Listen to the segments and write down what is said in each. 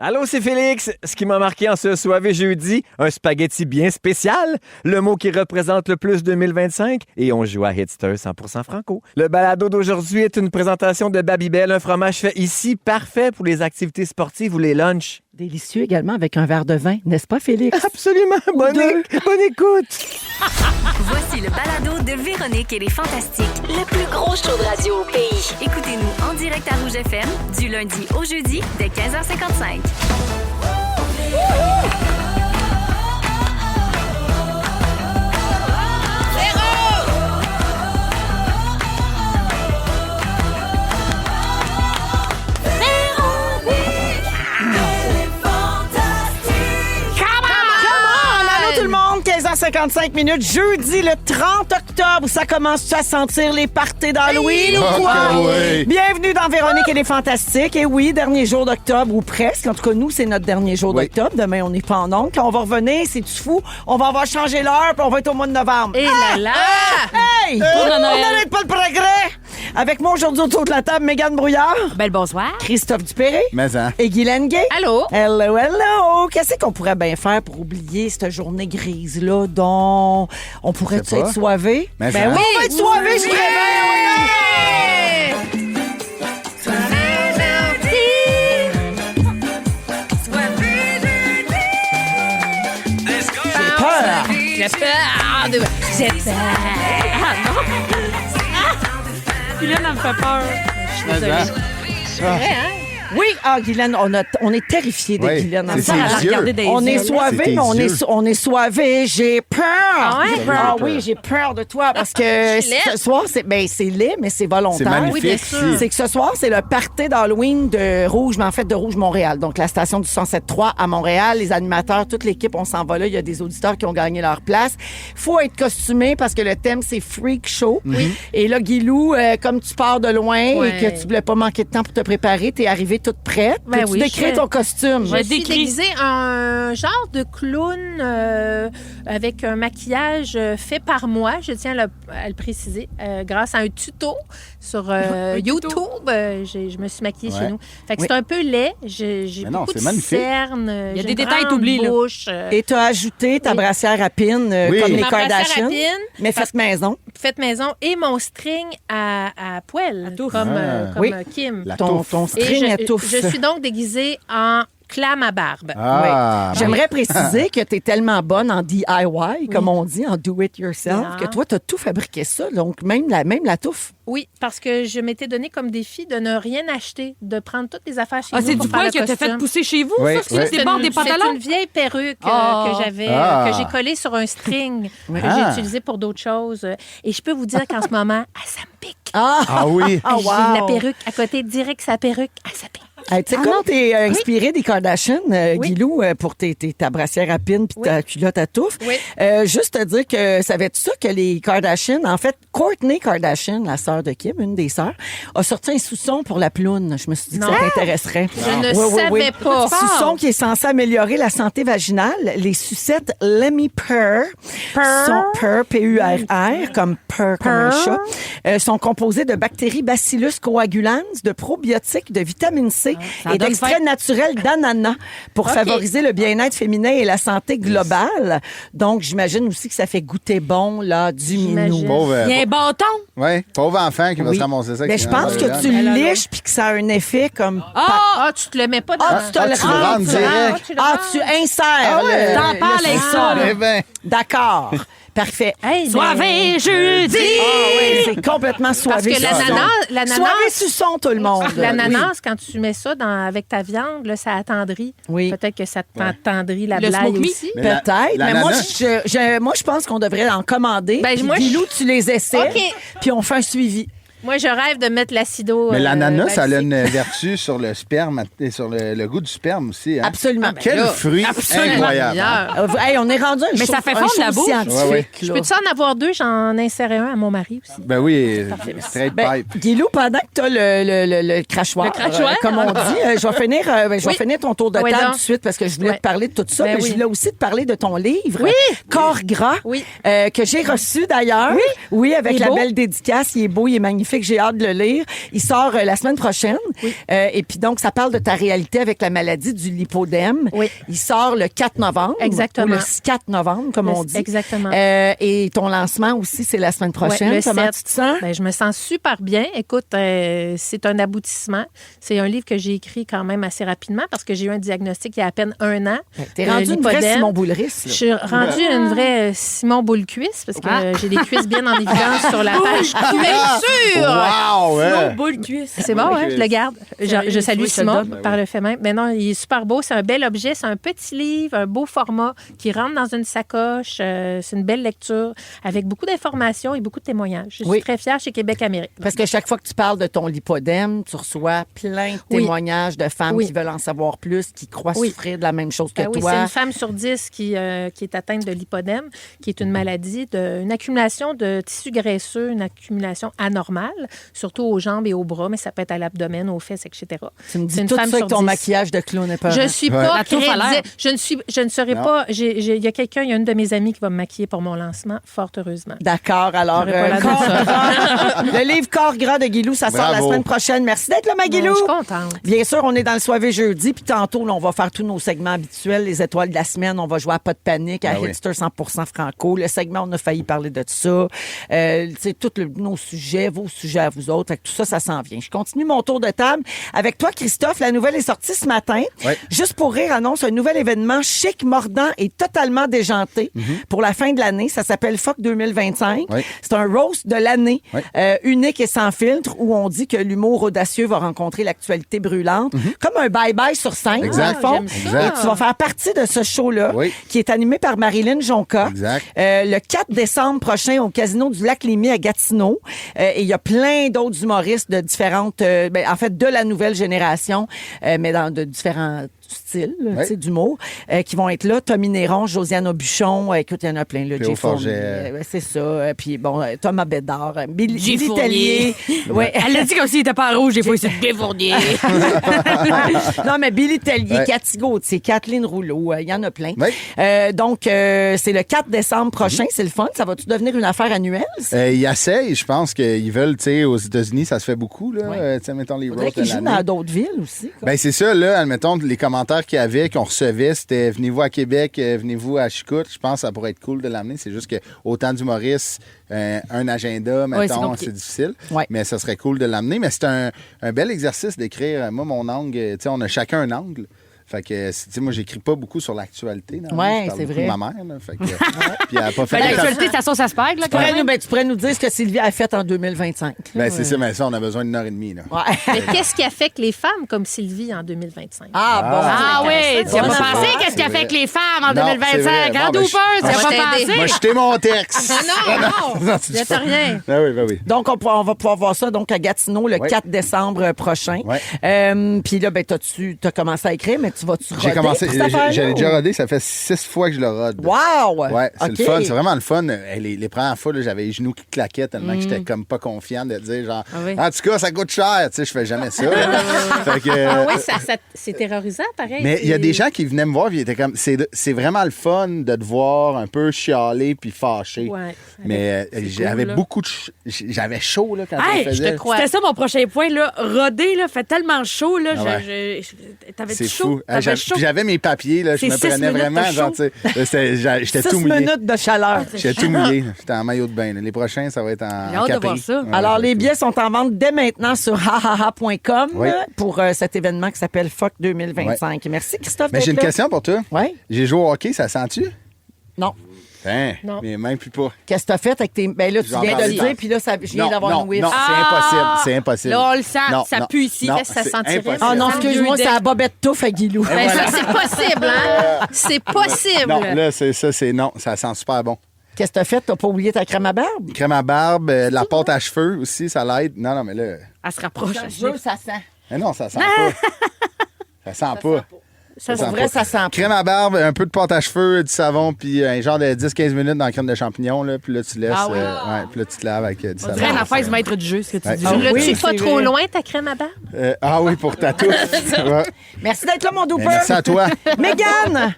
Allô, c'est Félix. Ce qui m'a marqué en ce soirée jeudi, un spaghetti bien spécial, le mot qui représente le plus 2025, et on joue à Hitster 100% franco. Le balado d'aujourd'hui est une présentation de Babybel, un fromage fait ici, parfait pour les activités sportives ou les lunchs. Délicieux également avec un verre de vin, n'est-ce pas, Félix? Absolument. Bonne écoute. Voici le balado de Véronique et les Fantastiques, le plus gros show de radio au pays. Écoutez-nous en direct à Rouge FM, du lundi au jeudi, dès 15h55. Tout le monde, 15h55 minutes, jeudi le 30 octobre, ça commence à sentir les parties d'Halloween ou quoi? Oui. Bienvenue dans Véronique et les Fantastiques. Et oui, dernier jour d'octobre, ou presque. En tout cas, nous, c'est notre dernier jour d'octobre. Demain, on n'est pas en oncle. Quand on va revenir, c'est-tu fou? On va avoir changé l'heure, puis on va être au mois de novembre. Et là là! Hey! Pour On Noël. n'arrête pas le progrès! Avec moi aujourd'hui autour de la table, Mégane Brouillard, Ben, le bonsoir. Christophe Dupéré Mais hein. et Guylaine Gay. Allô? Hello, hello! Qu'est-ce qu'on pourrait bien faire pour oublier cette journée grise-là dont on pourrait Je sais pas. être soivé? Mais Ben hein. oui, on va être soivé, je J'ai peur! J'ai peur. J'ai peur. Ah non! Guylaine, elle me fait peur. Mais hein. C'est vrai, hein? Oui, Guylaine, on est terrifiés de Oui, Guylaine. c'est ensemble. ses Elle a yeux. regardé des On est yeux. soivé, C'est mais on tes est, yeux. on est soivé. J'ai peur. Ah ouais? J'ai peur. Ah oui, j'ai peur de toi parce que Je suis laide. ce soir, c'est laid, mais c'est volontaire. C'est magnifique. Oui, bien sûr. C'est que ce soir, c'est le party d'Halloween de Rouge, mais en fait de Rouge Montréal. Donc, la station du 107.3 à Montréal. Les animateurs, toute l'équipe, on s'en va là. Il y a des auditeurs qui ont gagné leur place. Faut être costumé parce que le thème, c'est Freak Show. Et là, Guilou, comme tu pars de loin et que tu voulais pas manquer de temps pour te préparer, t'es arrivée toute prête. Ben Peux-tu oui, décrire je- ton costume? Je suis déguisée en genre de clown avec un maquillage fait par moi. Je tiens à le préciser. Grâce à un tuto sur YouTube, je me suis maquillée Ouais. chez nous. Fait que Oui. c'est un peu laid. J'ai Mais non, beaucoup c'est de magnifique. cernes. Il y a j'ai des une détails grande t'oublies, là. bouche. Et t'as ajouté ta Oui. brassière à pin Oui. comme les Ma brassière à Kardashians, pin, mais parce- faite maison. Faites maison et mon string à poêle, touffe. comme, Ah. comme Oui. Kim. La Ton touffe. Et string à touffe. je suis donc déguisée en clam à barbe. Ah. J'aimerais préciser que tu es tellement bonne en DIY, comme on dit, en do-it-yourself, Ah. que toi, tu as tout fabriqué ça. Donc, même la touffe. Oui, parce que je m'étais donné comme défi de ne rien acheter, de prendre toutes les affaires chez Ah, nous c'est pour du faire poil le que t'as fait costume. pousser chez vous, Oui, ça? oui. C'est des bords des C'est pantalons? une vieille perruque Ah. que j'avais, Ah. que j'ai collée sur un string, que Ah. j'ai utilisé pour d'autres choses. Et je peux vous dire qu'en ce moment, ça me pique. Ah oui. Ah, J'ai wow. la perruque à côté, direct sa perruque, ça pique. Hey, tu sais, comme tu es inspiré des Kardashians, Oui. Guilou, pour ta brassière à pin puis ta culotte à touffe, Oui. juste te dire que savais-tu ça que les Kardashians, en fait, Kourtney Kardashian, la sœur de Kim, une des sœurs, a sorti un soupçon pour la ploune. Je me suis dit que Non. ça t'intéresserait. Je ne Oui, oui, oui. savais pas. Soupçon qui est censé améliorer la santé vaginale. Les sucettes Lemmy Purr, sont Purr, P-U-R-R, comme Purr, comme un chat, sont composées de bactéries Bacillus coagulans, de probiotiques, de vitamine C ça et donne d'extrait faim. naturel d'ananas pour favoriser le bien-être féminin et la santé globale. Donc, j'imagine aussi que ça fait goûter bon, là, du minou. J'imagine. Pauvre, Il y a un bâton. ouais, pauvre enfant qui va Oui. se ramasser ça. Mais avec je un pense que tu Orléans. le liches puis que ça a un effet comme... Ah, tu te le mets pas dans Ah, tu te le tu le rentres rentres. direct. tu le Ah, rentres. tu insères. ouais. T'en parles avec ça, là. Eh ben, D'accord. Parfait. Hey, Soirée jeudi! Ah oui, c'est complètement Parce soivé. que l'ananas, Soirée suçon, tout le monde. l'ananas, quand tu mets ça avec ta viande, là, ça attendrit. Oui. Peut-être que ça attendrit la Le blague smoke meat? aussi. Mais Peut-être, mais moi l'ananas- je pense qu'on devrait en commander. Ben, Puis moi, Guilou, tu les essaies, OK. puis on fait un suivi. Moi, je rêve de mettre l'acido. mais l'ananas, ça a lactique. une vertu sur le sperme et sur le goût du sperme aussi. Hein? Absolument. Quel là, fruit absolument incroyable. Meilleur. Hey, on est rendu Mais ça fait fondre la bouffe. scientifique. Ouais, ouais. Je là. peux-tu en avoir deux? J'en insérais un à mon mari aussi. Ben oui, straight Ben, pipe. Guilou, pendant que tu as le crachoir, Le crachoir? comme on dit, je vais Oui. finir ton tour de Oui, table donc. tout de suite parce que je voulais Ouais. te parler de tout ça, Ben mais oui. je voulais aussi te parler de ton livre, Oui. Corps gras, Oui. que j'ai reçu d'ailleurs. Oui, avec Il est la beau. belle dédicace. Il est beau, il est magnifique. magnifique. J'ai hâte de le lire. Il sort la semaine prochaine. Et puis donc, ça parle de ta réalité avec la maladie du lipodème. Oui. Il sort le 4 novembre. Exactement. Ou le 4 novembre, comme on dit. Exactement. Et ton lancement aussi, c'est la semaine prochaine. Ouais, le Comment 7. tu te sens? Ben, je me sens super bien. Écoute, c'est un aboutissement. C'est un livre que j'ai écrit quand même assez rapidement parce que j'ai eu un diagnostic il y a à peine 1 an. T'es rendu une vraie lipodème. Simon Boulris. Je suis rendue une vraie Simon Boule-Cuisse parce que j'ai des cuisses bien en évidence sur la page couverture. Wow! Ouais. Boule cuisse. C'est bon, hein? Je le garde. Je salue Oui, je te Simon donne. par le fait même. Mais non, il est super beau. C'est un bel objet. C'est un petit livre, un beau format qui rentre dans une sacoche. C'est une belle lecture avec beaucoup d'informations et beaucoup de témoignages. Je suis très fière chez Québec Amérique. Parce que chaque fois que tu parles de ton lipodème, tu reçois plein de témoignages de femmes qui veulent en savoir plus, qui croient souffrir de la même chose que Oui, toi. c'est une femme sur 10 qui est atteinte de lipodème, qui est une maladie, une accumulation de tissus graisseux, une accumulation anormale, surtout aux jambes et aux bras, mais ça peut être à l'abdomen, aux fesses, etc. Tu me dis C'est une tout femme ça avec sur ton 10. maquillage de clown épeurant. Je suis pas La touffe à l'air. crédible. Je ne serai pas. Il y a quelqu'un, il y a une de mes amies qui va me maquiller pour mon lancement, fort heureusement. D'accord, alors J'aurais pas l'air de Corps ça. gras. Le livre Corps gras de Guilou, ça sort la Bravo. semaine prochaine. Merci d'être là, ma Je Guilou. suis contente. Bien sûr, on est dans le soirée jeudi, puis tantôt, là, on va faire tous nos segments habituels, les étoiles de la semaine. On va jouer à Pas de panique, à Ben oui. Hitster 100% franco. Le segment, on a failli parler de ça. C'est tous nos sujets, vos sujets à vous autres. Fait que tout ça, ça s'en vient. Je continue mon tour de table. Avec toi, Christophe, la nouvelle est sortie ce matin. Oui. Juste pour rire, annonce un nouvel événement chic, mordant et totalement déjanté pour la fin de l'année. Ça s'appelle Fuck 2025. Oui. C'est un roast de l'année, Oui. unique et sans filtre, où on dit que l'humour audacieux va rencontrer l'actualité brûlante, comme un bye-bye sur scène, Exact. dans le fond. J'aime ça. Et tu vas faire partie de ce show-là, Oui. qui est animé par Marilyn Jonca. Exact. Le 4 décembre prochain au Casino du Lac-Lémy à Gatineau. Et il y a plein d'autres humoristes de différentes, en fait, de la nouvelle génération, mais de différents styles, tu sais, d'humour, qui vont être là. Tommy Néron, Josiane Aubuchon, écoute, il y en a plein, là. Cléo Jay Fournier, Forget. c'est ça. Puis bon, Thomas Bédard, Billy Jay Tellier. Oui. Elle l'a dit comme s'il était pas rouge, des fois, c'est défournier. Non, mais Billy Tellier, Ouais. Cathy Gauthier, Kathleen Rouleau, il y en a plein. Oui. Donc, c'est le 4 décembre prochain, c'est le fun. Ça va-tu devenir une affaire annuelle? ça? Ils essayent, je pense qu'ils veulent, tu sais, aux États-Unis, ça se fait beaucoup, là. Ouais. Tu sais, mettons les Faudrait roasts de qu'ils jouent l'année. dans d'autres villes aussi. quoi. Ben c'est ça, là, admettons, les commentaires qu'il y avait, qu'on recevait, c'était « Venez-vous à Québec, venez-vous à Chicout ». Je pense que ça pourrait être cool de l'amener. C'est juste que autant d'humoristes, un agenda, c'est mettons, compliqué. c'est difficile. Ouais. Mais ça serait cool de l'amener. Mais c'est un bel exercice d'écrire. Moi, mon angle, tu sais, on a chacun un angle. Fait que, tu sais, moi, j'écris pas beaucoup sur l'actualité. dans la vie. Ouais, Je parle c'est beaucoup vrai. de ma mère, là. Fait que, puis elle a pas fait Ben, aucun- l'actualité, c'est à sauce à spag, là, quand même. Tu pourrais nous dire ce que Sylvie a fait en 2025. Ben, c'est ça, mais ça, on a besoin d'une heure et demie, là. Ouais. Mais qu'est-ce qui affecte les femmes comme Sylvie en 2025? Ah oui, tu n'as Bon, pas c'est pensé vrai. qu'est-ce qu'il a fait avec les femmes en Non, c'est 2025? vrai. Grand Bon, ben, Hooper, tu n'as je pas t'ai pensé? Moi, j'étais mon texte. Non, tu il rien. Ah oui, ben oui. Donc, on va pouvoir voir ça donc à Gatineau le Ouais. 4 décembre prochain. Ouais. Puis là, ben, t'as commencé à écrire, mais tu vas-tu roder J'ai commencé, pour cette affaire-là, j'avais ou? déjà rodé, ça fait 6 fois que je le rode. Wow! Ouais, c'est OK. le fun, c'est vraiment le fun. Les premières fois, là, j'avais les genoux qui claquaient tellement que j'étais comme pas confiant de dire genre, oui. en tout cas, ça coûte cher, tu sais, je fais jamais ça. Fait que, Ah oui, c'est terrorisant, pareil. mais il y a des gens qui venaient me voir et ils étaient comme, c'est vraiment le fun de te voir un peu chialer puis fâché. Ouais. Mais j'avais là. beaucoup de j'avais chaud là quand Hey, je le faisais. crois. C'était ça mon prochain point, là. Roder, là, fait tellement chaud, là. Ah ouais. T'avais C'est chaud. fou. T'avais chaud. J'avais mes papiers, là, je C'est me 6 prenais minutes vraiment, de genre, chaud. tu sais, j'étais 6 tout mouillé. minutes de chaleur. J'étais tout mouillé. J'étais en maillot de bain. là. Les prochains, ça va être en J'ai hâte de capri. voir ça. Ouais, Alors, ça va les être billets sont en vente dès maintenant sur hahaha.com Oui. pour cet événement qui s'appelle Fuck 2025. Merci, Christophe. Mais j'ai une d'être là. question pour toi. Oui? J'ai joué au hockey, ça sent-tu? Non. Hein? Non. Mais même plus pas. Qu'est-ce que t'as fait avec tes. Ben là, tu J'en viens de parle le pas. dire, puis là, je viens d'avoir non, une whiff. non, c'est impossible. C'est impossible. Là, on le sent, Non, ça non, pue ici. non, Qu'est-ce que ça c'est sentirait? impossible. Ah non, Ça sent excuse-moi, vieux c'est la bobette touffe à Guilou. Ben, ça, c'est possible, hein? C'est possible. Non, là, c'est ça, c'est non. Ça sent super bon. Qu'est-ce que t'as fait? T'as pas oublié ta crème à barbe? Crème à barbe, la pâte à cheveux aussi, ça l'aide. Non, non, mais là. Elle se rapproche. ça sent. Mais non, ça sent pas. Ça sent pas. Ça, c'est vrai, ça sent pas. Crème à barbe, un peu de pâte à cheveux, du savon, puis un genre de 10-15 minutes dans la crème de champignons. Là, puis là, tu laisses. Ah oui? Ouais, puis là, tu te laves avec du On savon. dirait une affaire du maître du jeu, ce que tu Ouais. dis. Ah Tu l'as-tu oui, pas c'est trop vrai. loin, ta crème à barbe? Ah oui, pour ta touffe. Ouais. Merci d'être là, mon Ben, douper. merci à toi. Mégane!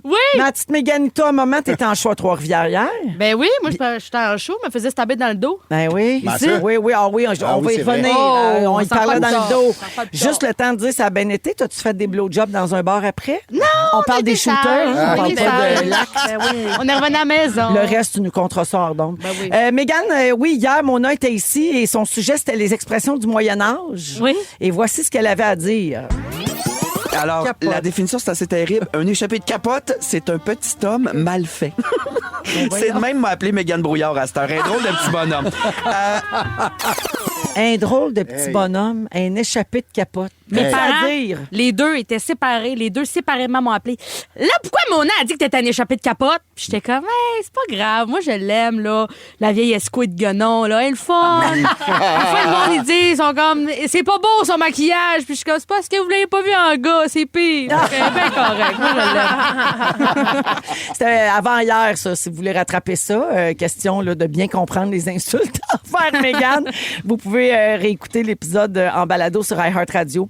Oui! Ma petite Méganito, à un moment, t'étais en choix à Trois-Rivières hier. Ben oui, moi, j'étais en show, me faisait stabber dans le dos. Ben oui. Ben Ici? ça. Oui, on va y oui, c'est revenir. vrai. On y ça parlait fait dans bizarre, le dos. ça fait bizarre. Juste le temps de dire, ça a bien été. T'as-tu fait des blowjobs dans un bar après? Non! On parle des shooters, sage. hein? On Oui, parle pas sage. de lac. Ben oui. On est revenu à la maison. Le reste, tu nous contresors donc. Ben oui. Mégane, oui, hier, Mona était ici et son sujet, c'était les expressions du Moyen-Âge. Oui. Et voici ce qu'elle avait à dire. Alors, Capote. la définition, c'est assez terrible. Un échappé de capote, c'est un petit homme mal fait. C'est de même m'a appelé Mégane Brouillard à cette heure. Un drôle de petit bonhomme. Un drôle de petit Hey. bonhomme, un échappé de capote. Mes Qu'est-ce parents, à dire? les deux étaient séparés. Les deux séparément m'ont appelé. Là, pourquoi Mona a dit que t'étais un échappé de capote? Puis j'étais comme, hey, c'est pas grave. Moi, je l'aime, là. La vieille escouée de guenon, là. Elle est le fun. Des fois, le monde, ils disent, ils sont comme, c'est pas beau son maquillage. Puis je suis comme, c'est parce que vous l'avez pas vu en gars, c'est pire. C'est bien correct. Moi, je l'aime. C'était avant hier, ça, si vous voulez rattraper ça. Question là, de bien comprendre les insultes envers Mégane. Vous pouvez réécouter l'épisode en balado sur iHeartRadio.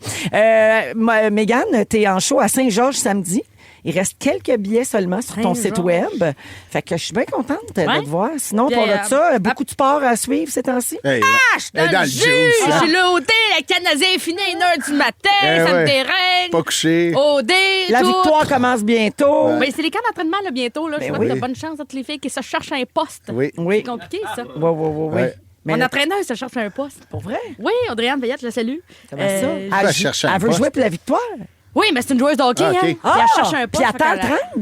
Mégane, t'es en show à Saint-Georges samedi. Il reste quelques billets seulement sur ton site Saint-Georges. web. Fait que je suis bien contente de Ouais. te voir. Sinon, Puis, pour de ça, beaucoup de sport à suivre ces temps-ci. Hey, Je suis elle est dans le jus. juice, Je hein? suis là au dé, la Canadien est fini à 1h du matin, Eh ça ouais. me dérange. Pas couché. Au dé, La tout. victoire commence bientôt. Ben, c'est les camps d'entraînement là, bientôt. Là. Je Ben souhaite oui. de bonne chance à toutes les filles qui se cherchent un poste. Oui. Oui. C'est compliqué, ça. Oui, oui, oui, oui. Ouais. Mais Mon là, entraîneur se cherche un poste. pour vrai? Oui, Audrey-Anne Veillette, je la salue. Comment ça? Pourquoi elle cherche un Elle veut poste? jouer pour la victoire. Oui, mais c'est une joueuse de hockey, Ah, ok. hein. Puis elle cherche un puis poste. attends fait le qu'elle- train.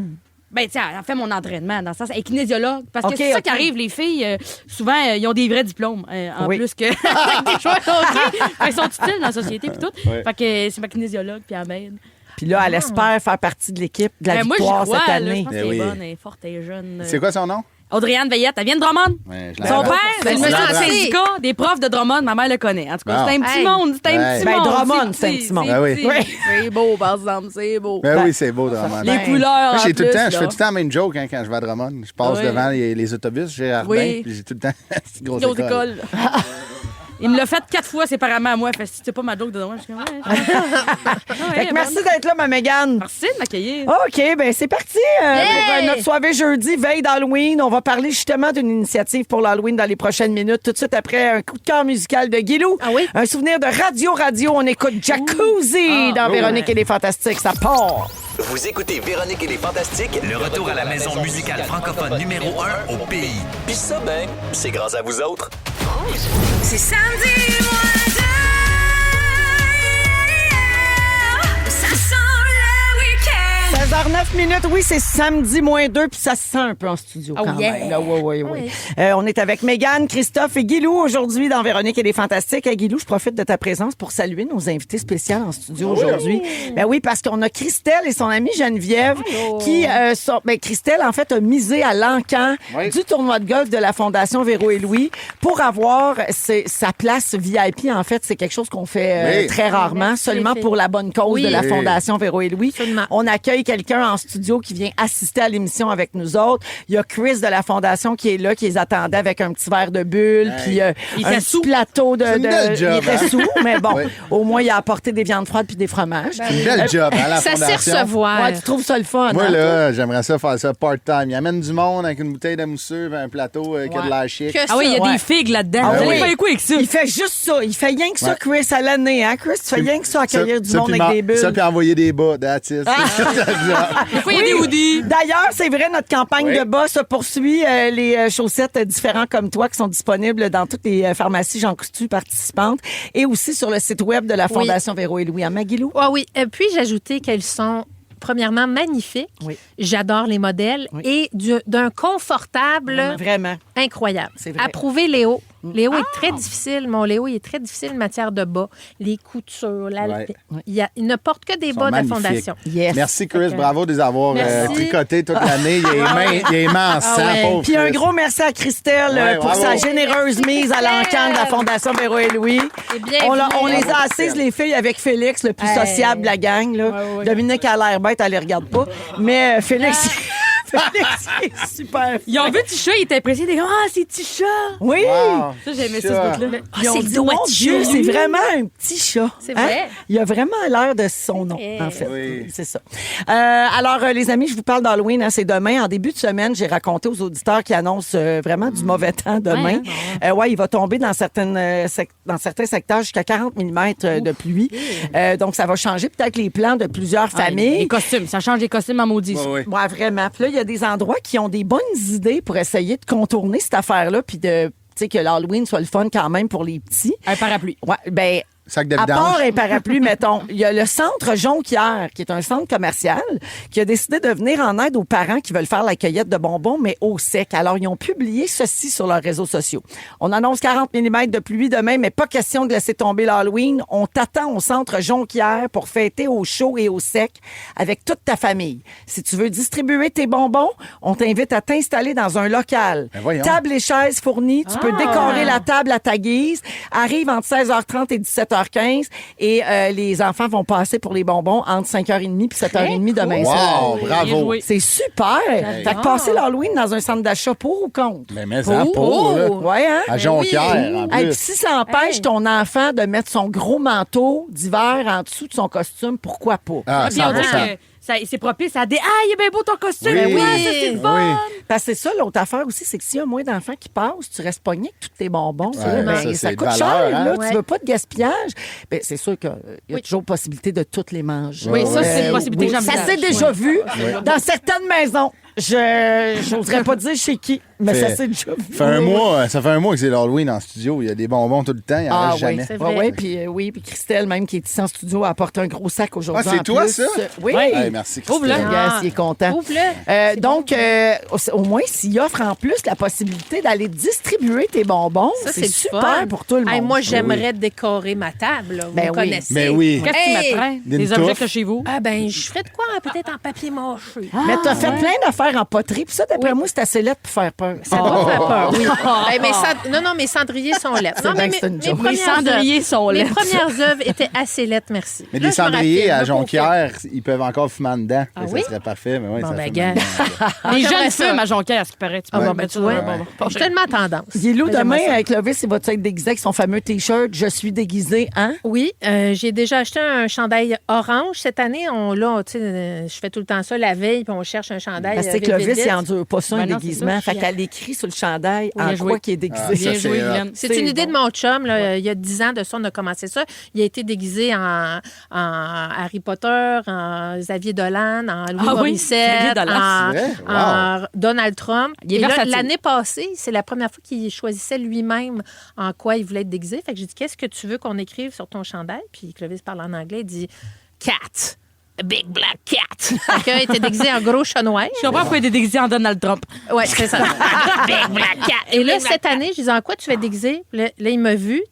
Ben, tiens, elle fait mon entraînement dans le sens. Elle est kinésiologue. Parce que Ok, c'est ça ok. qui arrive, les filles, souvent, ils ont des vrais diplômes. En Oui. plus que des joueurs de hockey. Fait qu'ils sont utiles dans la société, puis tout. Ouais. Fait que c'est ma kinésiologue, puis elle m'aide. Puis là, elle espère faire partie de l'équipe de la Moi, j'y victoire crois, cette là. année. Je pense Ben qu'elle est oui. bonne, elle est forte, elle est jeune. C'est quoi son nom? Audrey-Anne Veillette, elle vient de Drummond. Ouais, je Son l'adore. père, c'est le Ben, monsieur c'est du gentil. syndicat des profs de Drummond. Ma mère le connaît. En tout cas, Bon. c'est un petit Hey. monde. C'est un Ouais. petit Ben, monde. Drummond, c'est un petit monde. Ben oui. petit. C'est beau, par exemple, c'est beau. Ben oui, c'est beau, Drummond. Les Ben, couleurs, Moi, en j'ai tout le plus, temps, je là. fais tout le temps la même joke hein, quand je vais à Drummond. Je passe Oui. devant les autobus, j'ai Ardin, Oui. puis j'ai tout le temps cette grosse Grosse école. école. Il me l'a fait 4 fois séparément à moi. Fait que si c'est pas ma joke de Drummond, je suis comme, ouais. Fait que merci d'être là, ma Mégane. Merci de m'accueillir. OK, ben c'est parti pour notre soirée jeudi, veille d'Halloween. On va parler justement d'une initiative pour l'Halloween dans les prochaines minutes. Tout de suite après, un coup de cœur musical de Guilou. Ah oui? Un souvenir de Radio. On écoute Jacuzzi dans Véronique et les Fantastiques. Ça part. Vous écoutez Véronique et les Fantastiques, le retour à la maison musicale francophone numéro 1 au pays. Puis ça, ben, c'est grâce à vous autres. C'est samedi, moins deux. Ça sent le week-end. 16h09, oui, c'est samedi moins 2, puis ça se sent un peu en studio Oh, quand yeah. même. Là, oui. On est avec Mégane, Christophe et Guilou aujourd'hui dans Véronique et les Fantastiques. Guilou, je profite de ta présence pour saluer nos invités spéciaux en studio aujourd'hui. Ben oui, parce qu'on a Christelle et son amie Geneviève qui sont... Ben, Christelle, en fait, a misé à l'encan Oui. du tournoi de golf de la Fondation Véro et Louis pour avoir sa place VIP. En fait, c'est quelque chose qu'on fait Oui. très rarement, Merci, seulement les filles. pour la bonne cause Oui. de la Oui. Fondation Véro et Louis. Absolument. On accueille quelqu'un en studio qui vient assister à l'émission avec nous autres. Il y a Chris de la Fondation qui est là, qui les attendait avec un petit verre de bulle, puis Il un était petit sous. plateau de... C'est une belle job, il était hein? sous, mais bon, Oui. au moins, il a apporté des viandes froides puis des fromages. C'est une belle job, hein, la Ça sait fondation. recevoir. Ouais, tu trouves ça le fun, Moi, hein, toi? là, j'aimerais ça faire ça part-time. Il amène du monde avec une bouteille de mousseux, un plateau qui a de l'air chic. Que Ah oui, il y a Ouais. des figues là-dedans. Ah Vous allez oui. faire quoi avec ça? Il fait juste ça. Il fait rien que ça, Ouais. Chris, à l'année, hein, Chris? Tu fais rien que ça, accueillir du monde puis avec des bulles. Ça, puis envoyer des bas, that's it. Des fois, il y a des hoodies. D'ailleurs, c'est vrai, notre campagne Oui. de bas se poursuit. Les chaussettes différentes comme toi qui sont disponibles dans toutes les pharmacies Jean Coutu participantes et aussi sur le site web de la Fondation Véro et Louis à Maguilou. Ah oui. Puis, j'ai ajouté qu'elles sont, premièrement, magnifiques. Oui. J'adore les modèles. Oui. Et d'un confortable Vraiment. incroyable. C'est vrai. Approuvé Léo. Léo est très difficile. Mon Léo, il est très difficile en matière de bas. Les coutures, Ouais. il ne porte que des Ils sont bas de la magnifiques. Fondation. Yes. Merci, Chris. Fait que- Bravo de les avoir Merci. tricotés toute l'année. Il a les mains en sang, ouais. pauvre Puis un Chris. gros merci à Christelle Ouais, pour bravo. sa généreuse mise à l'encan de la Fondation Véro et Louis. C'est bien On vu. les a Bravo, assises, Christelle. les filles, avec Félix, le plus Hey. sociable de la gang. Là. Dominique a l'air bête, elle les regarde pas. Mais Félix... Félix, il est super. Ils ont vu petit chat, ils étaient impressionnés. Ah, c'est petit chat! Oui! Wow. Ça, j'aimais Chat. ça, ce bout-là. Ils ont c'est dit, le doigt mon de Dieu, chat. c'est vraiment un petit chat. C'est vrai. Il a vraiment l'air de son nom, vrai. en fait. Oui. C'est ça. Alors, les amis, je vous parle d'Halloween. Hein, c'est demain. En début de semaine, j'ai raconté aux auditeurs qui annoncent vraiment du mauvais temps demain. Ouais, il va tomber dans certains secteurs jusqu'à 40 mm de pluie. Donc, ça va changer peut-être les plans de plusieurs familles. Les costumes, ça change les costumes en maudit. Ouais, ouais. Ouais, vraiment. Puis là, il y a des endroits qui ont des bonnes idées pour essayer de contourner cette affaire-là, puis de, tu sais, que l'Halloween soit le fun quand même pour les petits. Un parapluie. Ouais, ben. Sac de À vidange. part un parapluie, mettons, il y a le centre Jonquière, qui est un centre commercial, qui a décidé de venir en aide aux parents qui veulent faire la cueillette de bonbons, mais au sec. Alors, ils ont publié ceci sur leurs réseaux sociaux. On annonce 40 mm de pluie demain, mais pas question de laisser tomber l'Halloween. On t'attend au centre Jonquière pour fêter au chaud et au sec avec toute ta famille. Si tu veux distribuer tes bonbons, on t'invite à t'installer dans un local. Ben voyons. Table et chaises fournies. Tu peux décorer la table à ta guise. Arrive entre 16h30 et 17h15 et les enfants vont passer pour les bonbons entre 5h30 puis 7h30 demain soir. Wow, bravo. C'est super. Fait que passer l'Halloween dans un centre d'achat pour ou contre? Mais ça, pour, là. Ouais, hein? À Jonquière, en Hey, plus. puis si ça empêche ton enfant de mettre son gros manteau d'hiver en dessous de son costume, pourquoi pas? Ah, Puis on dit 100%. que c'est propice à des. Ah, il est bien beau ton costume! Oui. Ouais, ça, c'est le fun! Oui. Parce que c'est ça, l'autre affaire aussi, c'est que s'il y a moins d'enfants qui passent, tu restes pogné avec tous tes bonbons. Ouais, Ben, ça, ça c'est coûte de valeur, cher, hein? là. Ouais. Tu veux pas de gaspillage. Ben, c'est sûr qu'il y a toujours possibilité de toutes les manger. Oui, ça, c'est une possibilité que Ça j'envisage. s'est déjà vu dans certaines maisons. Je n'oserais pas dire chez qui, mais ça s'est déjà vu. Ça fait un mois que c'est l'Halloween en studio. Il y a des bonbons tout le temps. Il en reste jamais. c'est Ouais, vrai. ouais, puis Christelle, même qui est ici en studio, apporte un gros sac aujourd'hui. Ah, c'est en toi, plus. ça? Oui. Hey, merci, Ouvre-le. Christelle. Yes, il est content. Ouvre-le. Donc, au moins, s'il offre en plus la possibilité d'aller distribuer tes bonbons, Ça, c'est le super fun. pour tout le monde. Hey, moi, j'aimerais décorer ma table. Là. Vous Ben me oui. connaissez. Mais oui. Qu'est-ce que tu Hey! mettrais? D'une Des objets touffe. que chez vous? Ah ben, je ferais de quoi? Peut-être en papier mâché. Mais t'as fait plein d'affaires en poterie, puis ça, d'après moi, c'est assez lettre pour faire peur. Ça doit faire peur, oui. Ben, non, mes cendriers sont lettres. Non, bien mais que c'est une joke. Mes cendriers sont Mes lettres. premières œuvres étaient assez lettres, merci. Mais Là, des je me cendriers rappelle, à là, pour Jonquière, ils peuvent encore fumer en dedans. Ah Fait que oui? Ça serait parfait. Mais ouais, Bon, ça ben, fume gars. en dedans. Les j'aimerais jeunes ça. fument à Jonquière, à ce qui paraît. Tu Ah peux bon, mettre ben, ça tu vois, dans- je suis tellement tendance. Guilou, Ben, j'aimerais demain, ça. avec Lovis, il va être déguisé avec son fameux T-shirt « Je suis déguisé, hein? Oui, j'ai déjà acheté un chandail orange. Cette année, je fais tout le temps ça la veille, puis on cherche un chandail. Parce que vite, Clovis, vite, il vite. endure pas ça, un Ben non, c'est déguisement. ça. Fait qu'elle écrit sur le chandail Bien en joué. quoi qu'il est déguisé. Ah, Bien ça, joué, c'est Guylaine. C'est une idée bon. de mon chum. Là, il y a 10 ans de ça, on a commencé ça. Il a été déguisé en Harry Potter, en Xavier Dolan, en Louis Ah oui, Morissette, Xavier Dolan, en, c'est vrai? en Donald Trump. Il est Et là, versatile. l'année passée, c'est la première fois qu'il choisissait lui-même en quoi il voulait être déguisé. Fait que j'ai dit, qu'est-ce que tu veux qu'on écrive sur ton chandail? Puis Clovis parle en anglais, il dit « Cat ». A big black cat. Fait qu'il était déguisé en gros chat noir. Je comprends pourquoi il est déguisé en Donald Trump. Ouais, c'est ça. Big black cat. Et là, cette année, je disais, en quoi tu vas être déguisé? Là, il m'a vu,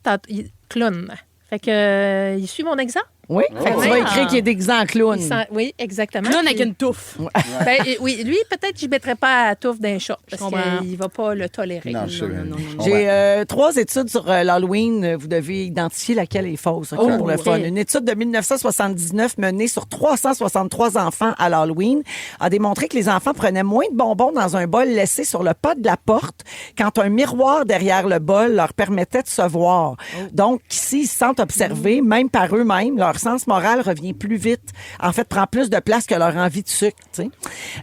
clown. Fait que, il suit mon exemple. Oui, fait que tu vas écrire qu'il est déguisé en clown. Oui, exactement. Clown avec Puis- une touffe. Ben, oui, lui, peut-être, j'y mettrais pas à touffe d'un chat. Parce comprends. qu'il va pas le tolérer. Non, je sais. J'ai 3 études sur l'Halloween. Vous devez identifier laquelle est fausse, ok, pour le ok. fun. Une étude de 1979 menée sur 363 enfants à l'Halloween a démontré que les enfants prenaient moins de bonbons dans un bol laissé sur le pas de la porte quand un miroir derrière le bol leur permettait de se voir. Donc, s'ils se sentent observés, même par eux-mêmes, leur sens moral revient plus vite. En fait, prend plus de place que leur envie de sucre. Tu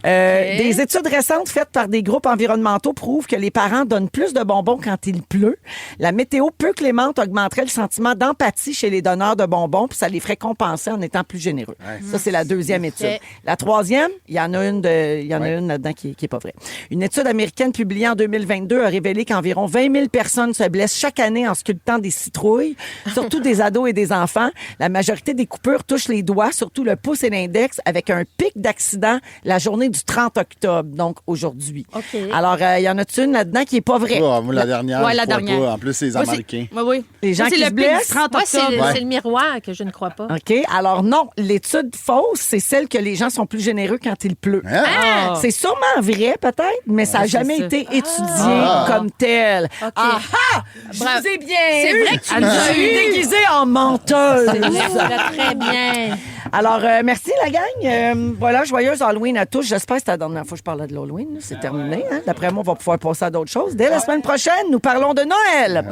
sais. Des études récentes faites par des groupes environnementaux prouvent que les parents donnent plus de bonbons quand il pleut. La météo peu clémente augmenterait le sentiment d'empathie chez les donneurs de bonbons, puis ça les ferait compenser en étant plus généreux. Ça, c'est la deuxième étude. Ok. La troisième, il y en a une une là-dedans qui est pas vraie. Une étude américaine publiée en 2022 a révélé qu'environ 20 000 personnes se blessent chaque année en sculptant des citrouilles, surtout des ados et des enfants. La majorité des coupures touchent les doigts, surtout le pouce et l'index, avec un pic d'accident la journée du 30 octobre, donc aujourd'hui. OK. Alors, il y en a une là-dedans qui est pas vraie. Ah, moi, la dernière, Ouais, je la crois dernière. pas. En plus, c'est les Moi, c'est- Américains. Oui, oui. Les gens Ça, c'est qui le se pic du blessent. 30 Moi, c'est octobre. c'est le miroir que je ne crois pas. OK. Alors, non, l'étude fausse, c'est celle que les gens sont plus généreux quand il pleut. Hein? Ah. C'est sûrement vrai, peut-être, mais ça n'a jamais c'est ça. été étudié comme tel. OK. Ah ah! Je Bravo. vous ai bien C'est eu. vrai que tu Elle nous nous as a eu eu. déguisée en menteuse. C'est vrai, ça va très bien. Alors, merci la gang. Voilà, joyeuse Halloween à tous. J'espère que c'était la dernière fois que je parlais de l'Halloween. C'est terminé. Hein? D'après moi, on va pouvoir passer à d'autres choses. Dès la semaine prochaine, nous parlons de Noël.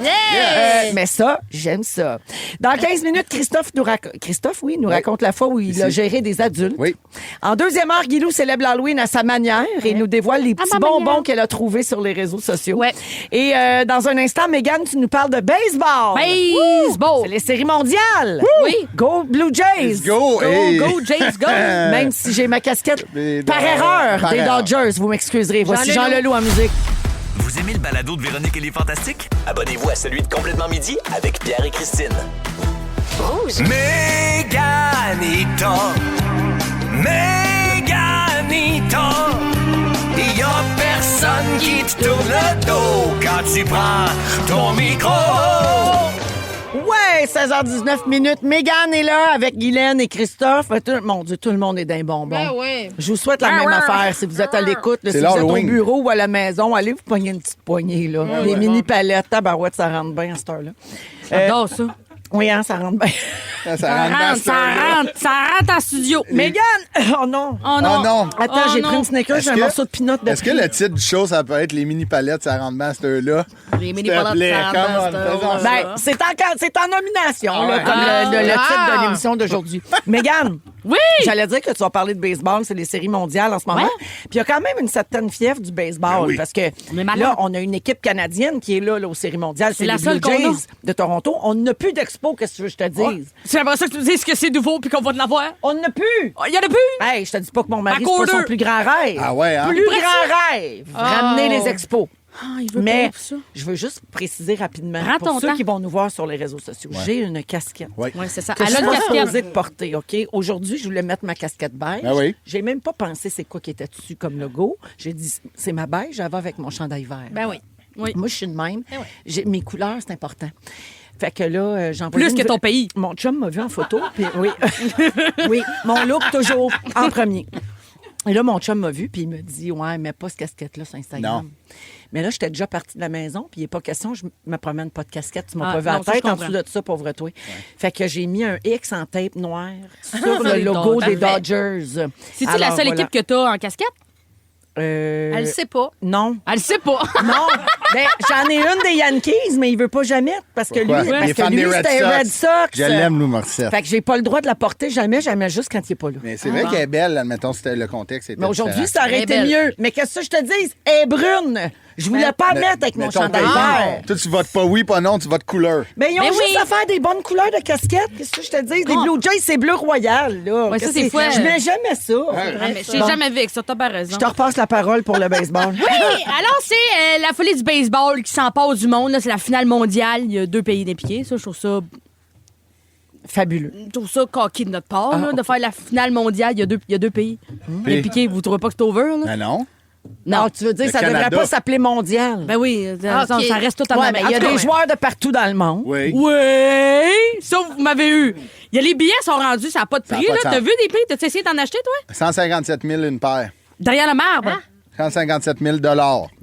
Mais ça, j'aime ça. Dans 15 minutes, Christophe nous raconte la fois où il a géré des adultes. Oui. En deuxième heure, Guilou célèbre l'Halloween à sa manière et nous dévoile les petits bonbons qu'elle a trouvés sur les réseaux sociaux. Ouais. Et dans un instant, Mégane, tu nous parles de baseball. Baseball. C'est les séries mondiales. Oui. Go Blue Jays. Let's go. Hey. Go, Jays, go. Même si j'ai ma casquette Mais par non, erreur par des erreur. Dodgers, vous m'excuserez. Voici Jean Jean Leloup en musique. Vous aimez le balado de Véronique et les Fantastiques? Abonnez-vous à celui de Complètement Midi avec Pierre et Christine. Rouge. Méganito, il y a personne qui te tourne le dos quand tu prends ton micro. Ouais, 16h19 minutes. Mégane est là avec Guylaine et Christophe. Mon Dieu, tout le monde est d'un bonbon. Ben oui. Je vous souhaite la même affaire. Si vous êtes à l'écoute, là, si C'est vous êtes au l'Halloween. bureau ou à la maison, allez vous pogner une petite poignée. Là. Des mini palettes. Tabarouette, ça rentre bien à cette heure-là. J'adore ça. Oui, hein, ça rentre bien. Ça rentre dans ce temps-là. Ça rentre en studio. Mégane! Oh non! Oh non. Oh non. Attends, Oh j'ai non. pris une Snickers, j'ai un morceau de pinot de Est-ce que le titre du show, ça peut être les mini palettes, ça rentre bien à cette heure-là? Les mini S'il te palettes, plaît, ça rentre come dans on, cette faisons heure-là. ça. Ben, c'est en nomination, Ah là, ouais. comme le titre de l'émission d'aujourd'hui. Mégane, Oui! j'allais dire que tu vas parler de baseball, c'est les séries mondiales en ce moment. Ouais. Puis il y a quand même une certaine fièvre du baseball, Ben oui. parce que On est malade. là, on a une équipe canadienne qui est là aux séries mondiales. C'est C'est la les seule Blue Jays qu'on a. de Toronto. On n'a plus d'expo, qu'est-ce que tu veux que je te dise? C'est après ça que tu me dises que c'est nouveau puis qu'on va te l'avoir. On n'a plus! Il y en a plus! Hey, je te dis pas que mon mari, Back c'est pas son order. plus grand rêve. Ah ouais, hein? Plus grand rêve! Ramener les expos. il veut Mais pas ça. je veux juste préciser rapidement Prends pour ton ceux temps. qui vont nous voir sur les réseaux sociaux. J'ai une casquette. Oui. Oui, c'est ça. Que Elle je a suis une pas casquette. supposée de porter, OK? Aujourd'hui, je voulais mettre ma casquette beige. Ben oui. J'ai même pas pensé c'est quoi qui était dessus comme logo. J'ai dit, c'est ma beige, j'avais avec mon chandail vert. Ben oui. Oui. Moi, je suis de même. Ben oui. Mes couleurs, c'est important. Fait que là, j'en Plus que ton pays. Mon chum m'a vu en photo, puis oui. Oui, mon look toujours en premier. Et là, mon chum m'a vu, puis il me dit, ouais, mets pas ce casquette-là sur Instagram. Non. Mais là, j'étais déjà partie de la maison, puis il n'est pas question, je me promène pas de casquette. Tu m'as Ah, pas vu à non, la ça, je tête en comprends. dessous de ça, pauvre toi. Fait que j'ai mis un X en tape noire sur Les le logo des Dodgers. Dodgers. C'est-tu la Alors, seule voilà. équipe que t'as en casquette? Elle sait pas. Non. Elle le sait pas. Non, ben, j'en ai une des Yankees, mais il veut pas jamais parce que lui, Pourquoi? parce Il est que fan lui des Red c'était Sox. Red Sox. Je l'aime, Lou Morissette. Fait que j'ai pas le droit de la porter jamais juste quand il est pas là. Mais c'est vrai qu'elle est belle, admettons, c'était le contexte. Était Mais aujourd'hui, différent. ça aurait Elle été est belle. mieux. Mais qu'est-ce que je te dis? Elle est brune. Je voulais pas Mais- mettre avec mais mon ton chandail pays. vert. Toi, tu votes pas oui, pas non, tu votes couleur. Mais ils ont Mais juste oui. à faire des bonnes couleurs de casquette. Qu'est-ce que je te dis? Les Oh. Blue Jays, c'est bleu royal. Là. Ouais, ça, Qu'est-ce c'est que fouette. Je mets jamais ça. Mais je t'ai Bon. jamais vu avec ça, t'as pas raison. Je te repasse la parole pour le baseball. Oui, alors c'est la folie du baseball qui s'empare du monde. là. C'est la finale mondiale. Il y a 2 pays d'impliqués. Ça, je Fabuleux. trouve ça coquille de notre part, là, ok. de faire la finale mondiale. Il y a deux pays impliqués. Vous trouvez pas que c'est over? Là? Ben non. Non, tu veux dire, Le ça Canada. devrait pas s'appeler mondial. Ben oui, Ah, ok. ça reste tout en Ouais, Amérique. mais il y a En tout des cas, joueurs de partout dans le monde. Oui. Oui, sauf vous m'avez eu. Il y a les billets sont rendus, ça n'a pas de Ça a prix. pas Là. de T'as sens. vu des prix? T'as essayé d'en acheter, toi? 157 000 une paire. Derrière le marbre. 157 000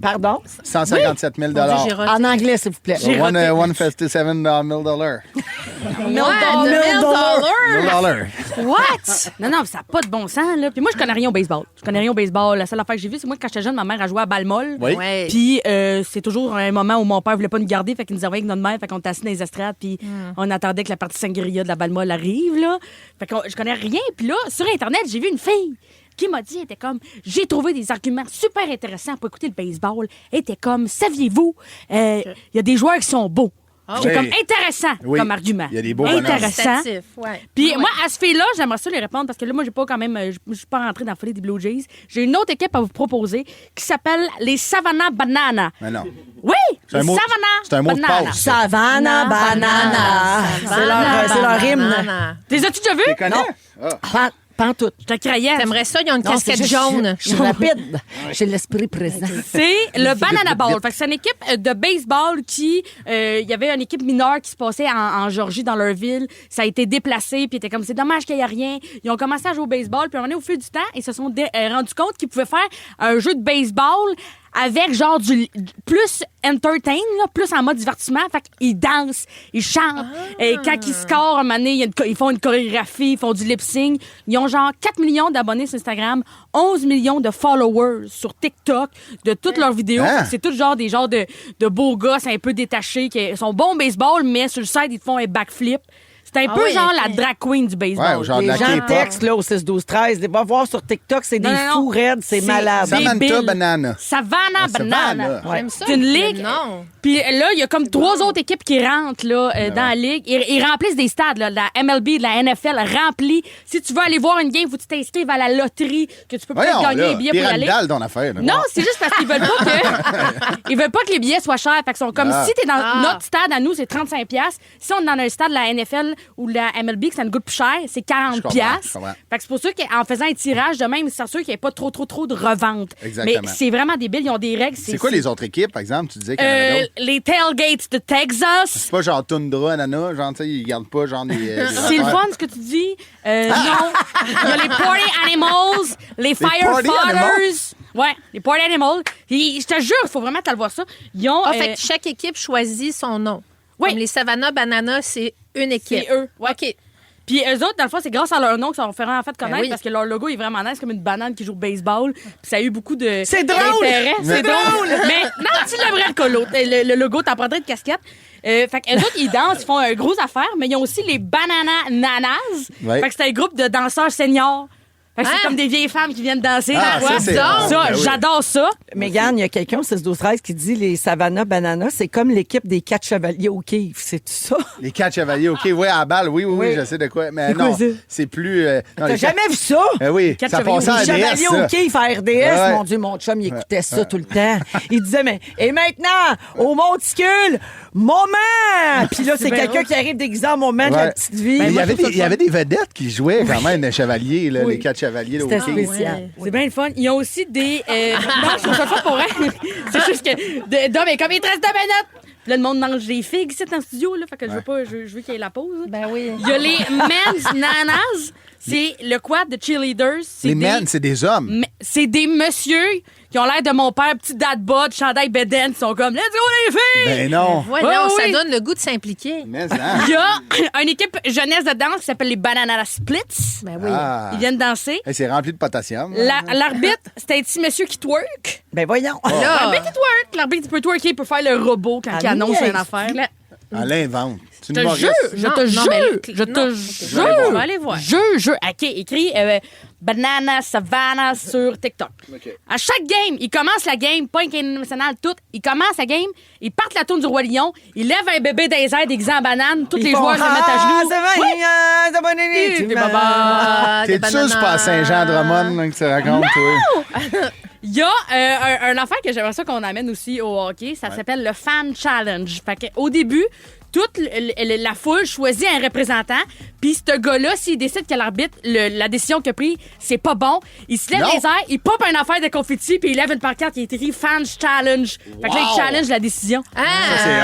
Pardon? 157 000 Mon Dieu, j'ai roté. En anglais, s'il vous plaît. 157 000 $. $1,000. What? Non, non, ça n'a pas de bon sens, là. Puis moi, je connais rien au baseball. Je connais rien au baseball. La seule affaire que j'ai vue, c'est moi, quand j'étais jeune, ma mère a joué à balle molle. Oui. Ouais. Puis c'est toujours un moment où mon père voulait pas nous garder, fait qu'il nous envoyait avec notre mère, fait qu'on était assis dans les estrades, puis on attendait que la partie sangria de la balle molle arrive, là. Fait que je connais rien. Puis là, sur Internet, j'ai vu une fille qui m'a dit, elle était comme, j'ai trouvé des arguments super intéressants pour écouter le baseball. Elle était comme, saviez-vous, il y a des joueurs qui sont beaux. J'étais Oui. comme intéressant Oui. comme argument. Il y a des beaux bonhommes. Intéressant. Statif, ouais. Puis Ouais. moi, à ce fille-là, j'aimerais ça lui répondre parce que là, moi, j'ai pas quand même, je suis pas rentrée dans la folie des Blue Jays. J'ai une autre équipe à vous proposer qui s'appelle les Savannah Banana. Mais non. Oui, C'est les un mot- Savannah c'est un mot de Banana. passe. Savannah Banana. C'est leur hymne. Banana. Les as-tu déjà vus? Tu connais? Ah. Pas en tout. Je te croyais. T'aimerais ça, ils ont une Non, c'est casquette juste- jaune. Je suis rapide. J'ai l'esprit présent. C'est le Banana Ball. Fait que c'est une équipe de baseball qui... Il y avait une équipe mineure qui se passait en Georgie, dans leur ville. Ça a été déplacé, puis était comme, c'est dommage qu'il n'y ait rien. Ils ont commencé à jouer au baseball, puis à un moment donné, au fil du temps, ils se sont rendus compte qu'ils pouvaient faire un jeu de baseball avec genre du plus entertain, là, plus en mode divertissement. Fait qu'ils dansent, ils chantent. Et quand ils scorent, un moment donné, ils font une chorégraphie, ils font du lip-sync. Ils ont genre 4 millions d'abonnés sur Instagram, 11 millions de followers sur TikTok de toutes leurs vidéos. Ah. C'est tout genre des genres de beaux gosses un peu détachés qui sont bons au baseball, mais sur le side, ils te font un backflip. C'est un peu oui, genre ok. la drag queen du baseball. Ouais, genre de Les la gens K-pop. textent là, au 6-12-13. Va voir sur TikTok, c'est des Non, non, fous non. raides, c'est malade. Samantha débile. Banana. Savannah Ah, Banana. Savannah. J'aime ça. C'est une ligue. Mais non. Puis là, il y a comme 3 autres équipes qui rentrent là, dans la ligue. Ils remplissent des stades. Là. La MLB, la NFL remplit. Si tu veux aller voir une game, faut que tu t'inscrives à la loterie, que tu peux peut-être Voyons, gagner là, les billets pour y aller. pyramidal, ton affaire. là. Non, c'est juste parce qu'ils veulent pas que ils veulent pas que les billets soient chers. Fait qu'ils sont comme si t'es dans notre stade à nous, c'est 35$. Si on est dans un stade de la NFL ou la MLB, que ça nous coûte plus cher, c'est 40$. Je comprends. Fait que c'est pour ça qu'en faisant un tirage de même, c'est sûr qu'il n'y ait pas trop de revente. Exactement. Mais c'est vraiment débile, ils ont des règles. C'est quoi les autres équipes, par exemple? Tu disais qu'il y en avait d'autres. Les Tailgates de Texas. C'est pas genre Tundra, Nana, genre, tu sais, ils gardent pas genre des C'est le fun ce que tu dis. Non. Il y a les Party Animals, les Party Firefighters. Ouais, les Party Animals. Je te jure, il faut vraiment te le voir ça. Ils ont. Fait que chaque équipe choisit son nom. Oui. Comme les Savannah Banana, c'est une équipe. C'est eux. Ouais. OK. Puis eux autres, dans le fond, c'est grâce à leur nom qu'ils sont fait en fait connaître Ben oui. parce que leur logo est vraiment nice, comme une banane qui joue au baseball. Puis ça a eu beaucoup de. C'est drôle! d'intérêt. C'est drôle! Mais non, tu l'aimerais le colo. Le logo, t'en prendrais de casquette. Fait qu'eux autres, ils dansent, ils font une grosse affaire, mais ils ont aussi les Banana Nanas. Ouais. Fait que c'est un groupe de danseurs seniors. Fait que c'est comme des vieilles femmes qui viennent danser. Ah, tu vois. ça, c'est Ça, bon. Ben oui. j'adore ça. Mégane, il y a quelqu'un au 6-12-13 qui dit les Savannah Banana, c'est comme l'équipe des 4 chevaliers au Kiev. C'est tout ça? Les 4 chevaliers, OK, oui, à la balle, oui, je sais de quoi. Mais C'est quoi non, ça? c'est plus... non, T'as les jamais vu ça? oui, Quatre ça chevaliers passait à Les RDS, chevaliers ça. au Kiev à RDS, Ouais. mon Dieu, mon chum, il écoutait ça tout le temps. Il disait, mais, et maintenant, au monticule, moment! Puis là, c'est bien quelqu'un qui arrive déguisé en moment de Ouais. la petite vie. Mais il y moi, avait je trouve des- il y avait des vedettes qui jouaient quand même, les chevaliers, là, Oui. les 4 chevaliers. là, au C'était King. spécial. C'est bien le fun. Ils ont aussi des. Non, je trouve ça fun pour elle. C'est juste que. Non, mais comme il te reste 2 minutes. Puis là, le monde mange des figues ici dans le studio, là. Fait que je veux pas. Je veux qu'il y ait la pause. Ben oui. Il y a les Men's Nanas. C'est le quad de cheerleaders. C'est Les des- men, c'est des hommes. C'est des messieurs qui ont l'air de mon père, petit dad bod, chandail beden, qui sont comme Let's go les filles! Ben non. Voilà, Ouais, ça oui. donne le goût de s'impliquer. Mais, hein? Il y a une équipe jeunesse de danse qui s'appelle les Banana Splits. Ben oui. Ah. Ils viennent danser. Hey, c'est rempli de potassium. L'arbitre, c'est un petit monsieur qui twerk. Ben voyons. L'arbitre, il twerk. L'arbitre, il peut twerker, il peut faire le robot quand Ah, il annonce niaise. une affaire. Elle invente. C'est Je une te humoriste. jure, je Non, te non, jure, mais je te non. jure. On va aller voir. Jure. OK, écrit Banana Savannah sur TikTok. À chaque game, il commence la game, pas une game nationale, tout. Il commence la game, il part la tourne du Roi Lion, il lève un bébé dans les airs déguisé en banane, tous les joueurs se mettent à genoux. T'es sûr c'est pas à Saint-Jean-Drummond là, que tu racontes, toi? Il y a un affaire que j'aimerais ça qu'on amène aussi au hockey. Ça s'appelle le Fan Challenge. Fait qu'au début, toute la foule choisit un représentant. Puis ce gars-là, s'il décide que l'arbitre, la décision qu'il a prise, c'est pas bon, il se lève Non. les airs, il pop une affaire de confetti, puis il lève une pancarte qui est écrit Fan Challenge. Fait que là, il challenge la décision. Ah!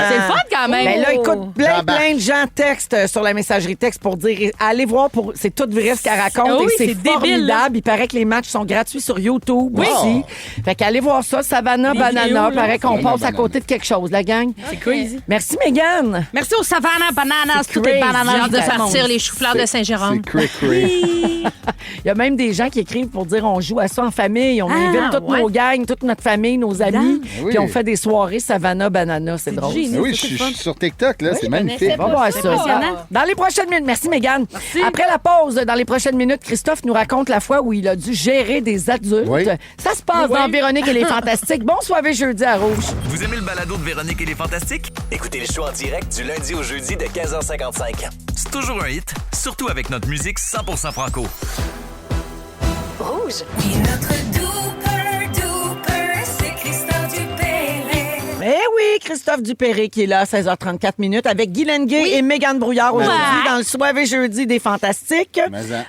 C'est le fun quand même. Ben là, écoute, J'embarque. plein de gens textent sur la messagerie texte pour dire allez voir, c'est tout vrai ce qu'elle raconte Ah oui, et c'est c'est débile, formidable. là. Il paraît que les matchs sont gratuits sur YouTube Oui. aussi. Fait qu'allez voir ça, Savannah Les Banana. vidéos, là. Paraît qu'on Savannah passe à Banana. côté de quelque chose, la gang. C'est crazy. Merci, Mégane. Merci aux Savannah Bananas, C'est toutes les crazy. bananas. J'ai hâte de du monde. partir les choux-fleurs de Saint-Jérôme. C'est cray-cray. Il y a même des gens qui écrivent pour dire on joue à ça en famille, on Ah, invite toute ouais. nos gangs, toute notre famille, nos amis, Oui. puis on fait des soirées Savannah Banana, c'est drôle. génial. Ben oui, c'est je le fun. suis sur TikTok, là, c'est magnifique. connaissais On va voir C'est ça. impressionnant. Dans les prochaines minutes. Merci, Mégane. Après la pause, dans les prochaines minutes, Christophe nous raconte la fois où il a dû gérer des adultes. Oui. Ça se passe dans Véronique et les Fantastiques. Bon soirée jeudi à Rouge. Vous aimez le balado de Véronique et les Fantastiques? Écoutez le show en direct du lundi au jeudi de 15h55. C'est toujours un hit, surtout avec notre musique 100% franco. Rouge. Notre douper, c'est Christophe Dupéré. Eh oui, Christophe Dupéré qui est là à 16h34 avec Guy Lenguet et Mégane Brouillard aujourd'hui dans le Soirée jeudi des Fantastiques.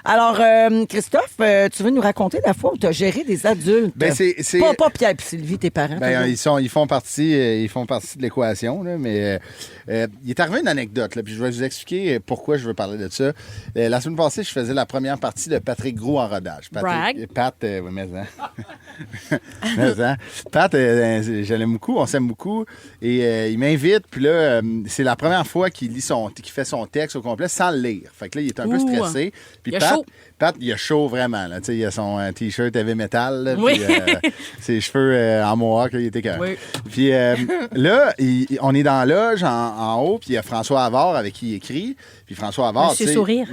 Alors, Christophe, tu veux nous raconter la fois où tu as géré des adultes? Ben, c'est... Pas Pierre et Sylvie, tes parents. Ben, ils font partie de l'équation, là, mais il est arrivé une anecdote, là, puis je vais vous expliquer pourquoi je veux parler de ça. La semaine passée, je faisais la première partie de Patrick Gros en rodage. Pat, oui, mais Pat, je l'aime beaucoup, on s'aime beaucoup, et il m'invite, puis là, c'est la première fois qu'il fait son texte au complet sans le lire. Fait que là, il est un peu stressé. Puis Pat, il a chaud vraiment. Là. Il a son T-shirt heavy metal, là, puis ses cheveux en mohawk, là, il était carré. Oui. Puis là, on est dans la loge en haut, puis il y a François Havard avec qui il écrit. Puis François Havard,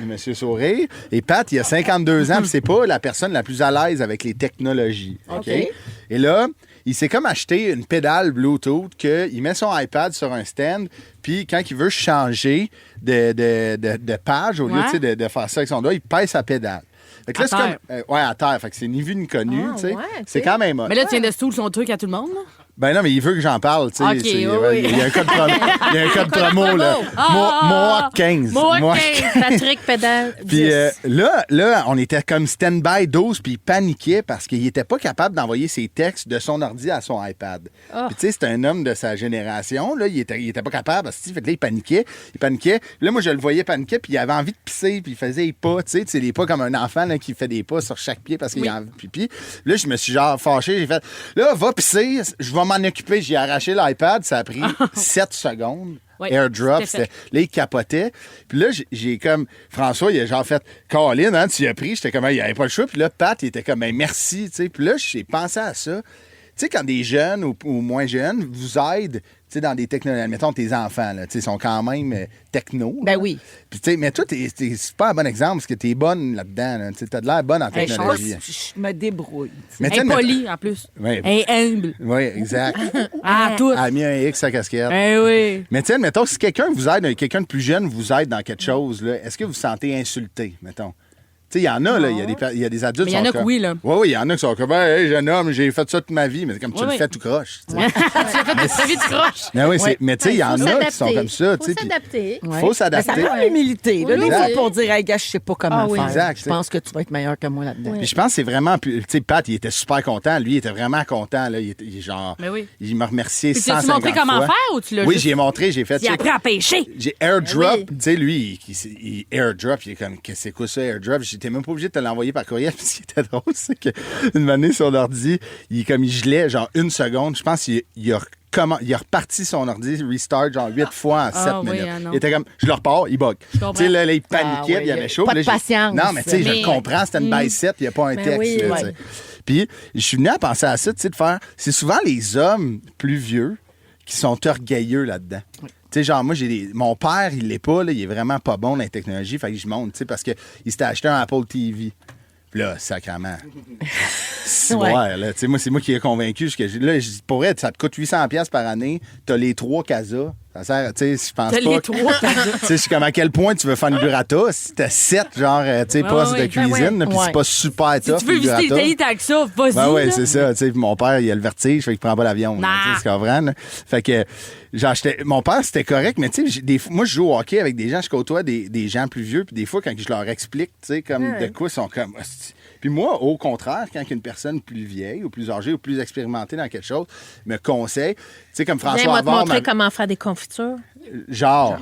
Monsieur Sourire. Et Pat, il a 52 ans, puis c'est pas la personne la plus à l'aise avec les technologies. OK? Et là, il s'est comme acheté une pédale Bluetooth qu'il met son iPad sur un stand, puis quand il veut changer de page, au lieu de faire ça avec son doigt, il pèse sa pédale. Fait que là, c'est comme. À terre. Fait que c'est ni vu ni connu. C'est quand même. Mais là, tu viens de stoule son truc à tout le monde, là? Ben non, mais il veut que j'en parle, tu sais. OK, il y a un code promo. Il y a un code promo, là. Mohawk 15. Mohawk 15, Patrick Pédale 10. Puis là, on était comme stand-by 12, puis il paniquait parce qu'il était pas capable d'envoyer ses textes de son ordi à son iPad. Puis tu sais, c'était un homme de sa génération, là. Il était pas capable, fait que là, il paniquait. Puis là, moi, je le voyais paniquer, puis il avait envie de pisser, puis il faisait des pas, tu sais, des pas comme un enfant, là, qui fait des pas sur chaque pied parce qu'il a envie de pipi. Là, je me suis genre fâché, j'ai fait, là, va pisser, je vais m'en occuper. J'ai arraché l'iPad, ça a pris 7 secondes. AirDrop, là, il capotait. Puis là, j'ai comme... François, il a genre fait « Colin, hein, tu y as pris? » J'étais comme « Il n'y avait pas le choix. » Puis là, Pat, il était comme « Merci. » Puis là, j'ai pensé à ça. Tu sais, quand des jeunes ou moins jeunes vous aident, tu sais, dans des technologies, mettons tes enfants, là, tu sais, sont quand même techno. Ben oui. Puis, tu sais, mais toi, t'es pas un bon exemple parce que t'es bonne là-dedans. Là. Tu as de l'air bonne en technologie. Je me débrouille. Impoli, en plus. Oui. Humble. Oui, exact. Tout. Elle a mis un X à casquette. Oui. Mais tiens, mettons, si quelqu'un vous aide, quelqu'un de plus jeune vous aide dans quelque chose, là, est-ce que vous vous sentez insulté, mettons? Tu sais, il y en a, là, il y a des adultes qui sont comme... Mais il y en a que oui, là. Oui, il y en a qui sont comme, hey, jeune homme, j'ai fait ça toute ma vie, mais comme tu le fais tout croche. Tu l'as fait toute ta vie, tu croches. Mais tu sais, il y en a qui sont comme ça. Faut s'adapter. Faut s'adapter. Ça prend l'humilité. Des fois, pour dire, hey, gars, je sais pas comment faire. Exact. Je pense que tu vas être meilleur que moi là-dedans. Puis je pense que c'est vraiment... Tu sais, Pat, il était super content. Lui, il était vraiment content. Là. Il genre... Il m'a remercié 150 fois. Tu as montré comment faire ou tu l'as Oui, j'ai montré, j'ai fait... Il a appris à pêcher. J'ai AirDrop. Tu sais, lui, il AirDrop. Il est comme, c'est quoi ça, AirDrop? J'étais même pas obligé de te l'envoyer par courriel. Puis ce qui était drôle, c'est qu'une année sur l'ordi, il gelait genre 1 seconde. Je pense qu'il a reparti son ordi, restart, genre 8 fois en 7 minutes. Il était comme, je le repars, il bug. Tu sais, là, il paniquait, puis il avait chaud. Pas de patience. Non, mais tu sais, je le comprends, c'était une bicep, il n'y a pas un texte. Puis, je suis venu à penser à ça, tu sais, de faire. C'est souvent les hommes plus vieux qui sont orgueilleux là-dedans. Tu sais, genre, moi, mon père, il l'est pas, là, il est vraiment pas bon dans la technologie, fait que je monte, tu sais, parce qu'il s'était acheté un Apple TV. Là, sacrément. Là, moi, c'est moi qui ai convaincu. Là, pour être, ça te coûte 800$ par année. T'as les 3 casas. Ça sert, tu sais, je pense pas. T'as les 3 casas. Tu sais, je suis comme à quel point tu veux faire une burrata. Si t'as 7, genre, tu sais, postes de cuisine, puis c'est pas super tough. Si tu veux visiter l'Italie tant que ça, vas-y. Ben oui, c'est ça. Tu sais, mon père, il a le vertige, fait qu'il prend pas l'avion. Tu comprends? Fait que, genre, mon père, c'était correct, mais tu sais, moi, je joue au hockey avec des gens, je côtoie des gens plus vieux, puis des fois, quand je leur explique, tu sais, comme de quoi ils sont comme. Puis moi, au contraire, quand une personne plus vieille ou plus âgée ou plus expérimentée dans quelque chose me conseille, tu sais, comme François Havard... Viens, moi te montrer comment faire des confitures. Genre,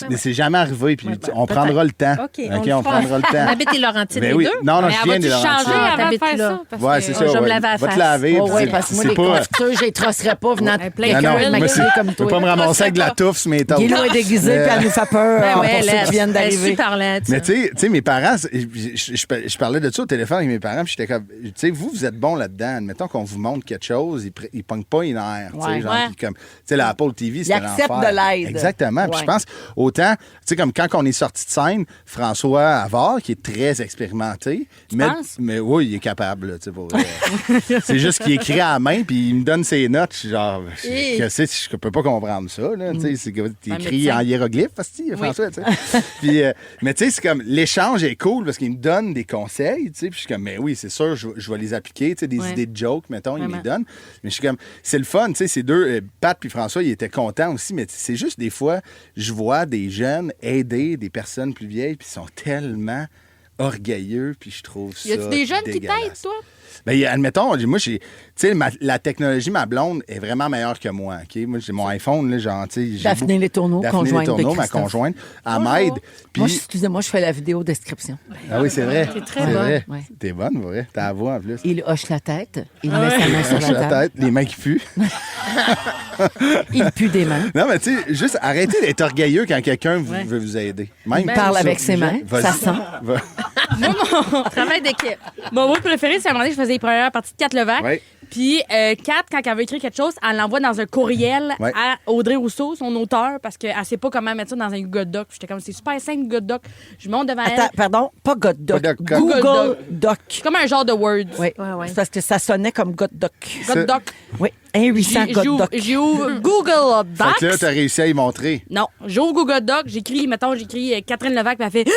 mais c'est jamais arrivé, puis on prendra le temps. OK, on prendra le temps. On habite les Laurentides, ben les oui. deux? Non, je viens des Laurentides. changer avant de faire ça? Ouais, c'est ça. Je vais me laver à la face. Va te laver. Oui, parce que moi, les confitures, je les trosserais pas venant de maquiller comme toi. Je vais pas me ramasser avec de la touffe sur mes toasts. Guilou est déguisé, puis elle nous fait peur pour ceux qui viennent d'arriver. Mais tu sais, mes parents, je parlais de ça au téléphone avec mes parents, puis j'étais comme, tu sais, vous êtes bons là-dedans. Admettons qu'on vous montre quelque chose, ils pognent pas une air. Tu sais, la Apple TV, c'était l'enfer. Ils acceptent de l'aide. Exactement. Puis je pense, autant, tu sais, comme quand on est sorti de scène, François Havard, qui est très expérimenté. Mais oui, il est capable, tu sais, c'est juste qu'il écrit à la main, puis il me donne ses notes. Je suis genre, je peux pas comprendre ça, là. Tu sais, c'est écrit en hiéroglyphe, François, tu sais. Puis, mais tu sais, c'est comme, l'échange est cool parce qu'il me donne des conseils, tu sais, puis je suis comme, mais oui, c'est sûr, je vais les appliquer, tu sais, des Ouais. idées de joke, mettons, ils me Vraiment. les donnent. Mais je suis comme, c'est le fun, tu sais, ces deux, Pat puis François, ils étaient contents aussi, mais c'est juste des fois, je vois des jeunes aider des personnes plus vieilles, puis ils sont tellement orgueilleux, puis je trouve ça Y a-tu des jeunes qui dégueulasse. t'aident, toi? Ben, admettons, moi, tu sais, la technologie, ma blonde est vraiment meilleure que moi, OK? Moi, j'ai mon iPhone, là, genre, tu sais... j'ai Daphné Letourneau, Daphné conjointe de Letourneau, ma Christophe. conjointe, elle m'aide. Puis... Moi, excusez-moi, je fais la vidéo description. Ah oui, c'est vrai. T'es très C'est bonne. vrai. Ouais. T'es bonne, vrai. T'as la voix, en plus. Il hoche la tête, il met sa main sur Lâche la la table, tête, les mains qui puent. il pue des mains. Non, mais tu sais, juste arrêtez d'être orgueilleux quand quelqu'un veut vous aider. Même Il parle sur- avec ses mains, Vas-y. ça sent. Va. Travail d'équipe. Mon mot préféré, c'est à un moment donné, je faisais les premières parties de Kat Levac. Ouais. Puis Kat, quand elle veut écrire quelque chose, elle l'envoie dans un courriel Ouais. à Audrey Rousseau, son auteur, parce qu'elle sait pas comment mettre ça dans un Google Doc. J'étais comme, c'est super simple, Google Doc. Je monte devant Attends, elle. pardon, pas God Doc, Pas Doc. Google Doc. C'est comme un genre de Word. Oui, Ouais. c'est parce que ça sonnait comme God Doc. God Doc. Oui, 1-800 God Doc. J'ouvre Google Fait que là, Docs. t'as réussi à y montrer. Non, j'ouvre Google Doc, j'écris Catherine Levac, puis elle fait Ah!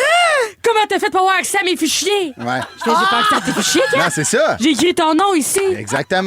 Comment t'as fait pour avoir accès à mes fichiers? Ouais. Je fais, j'ai pas accès à tes fichiers, Kat. Non, c'est ça. J'ai écrit ton nom ici. Exactement.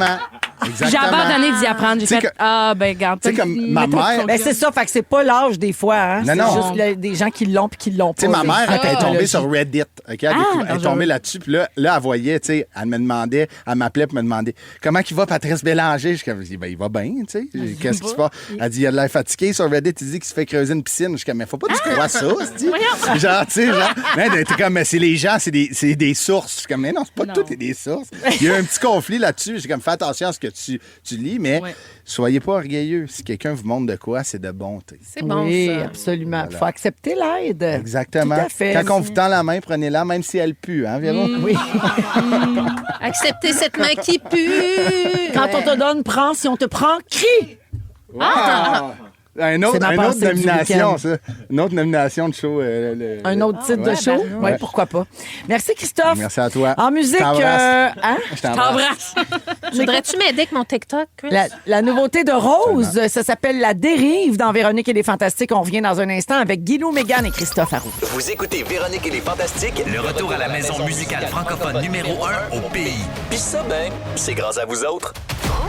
J'ai Exactement. abandonné d'y apprendre. J'ai Tu sais fait que- Ah, ben, regarde. tu sais, comme ma mets-toi mère- sur Ben, le c'est ça, fait que c'est pas l'âge des fois, hein. Non, C'est non. juste des gens qui l'ont puis qui l'ont pas. Tu sais, ma C'est mère, ça. elle est tombée Technologie. sur Reddit. OK? Elle est dangereux. tombée là-dessus. Puis là, elle voyait, tu sais, elle me demandait, elle m'appelait pour me demander comment il va, Patrice Bélanger. Je dis, ben, il va bien, tu sais. Qu'est-ce qui se passe? Elle dit, il a de l'air fatigué sur Reddit. Il dit qu'il se fait creuser une piscine. Je dis, mais faut pas que tu crois ça, c'est genre, tu sais, genre, mais t'es comme, mais c'est les gens, c'est des sources. Je suis comme, mais non, c'est pas tout est des sources. Il y a eu un petit conflit là-dessus. J'ai comme, fais attention à ce que tu lis, mais Ouais. soyez pas orgueilleux. Si quelqu'un vous montre de quoi, c'est de bonté. C'est bon, Oui, ça. absolument. Il Voilà. faut accepter l'aide. Exactement. Tout à fait. Quand on vous tend la main, prenez-la, même si elle pue, hein, Véro? Oui. Accepter cette main qui pue. Quand on te donne, prends. Si on te prend, crie. Ah! Un autre, C'est ma une autre pensée du nomination, week-end. ça. Une autre nomination de show. Un autre titre de Ouais. show? Oui, Ouais. pourquoi pas. Merci, Christophe. Merci à toi. En musique, Je t'embrasse. hein? Je t'embrasse. Voudrais-tu m'aider avec mon TikTok, Chris? La nouveauté de Rose, ça s'appelle La Dérive dans Véronique et les Fantastiques. On revient dans un instant avec Guilou, Mégane et Christophe Arroux. Vous écoutez Véronique et les Fantastiques, le retour à la maison musicale francophone numéro 1 au pays. Puis ça, ben, c'est grâce à vous autres.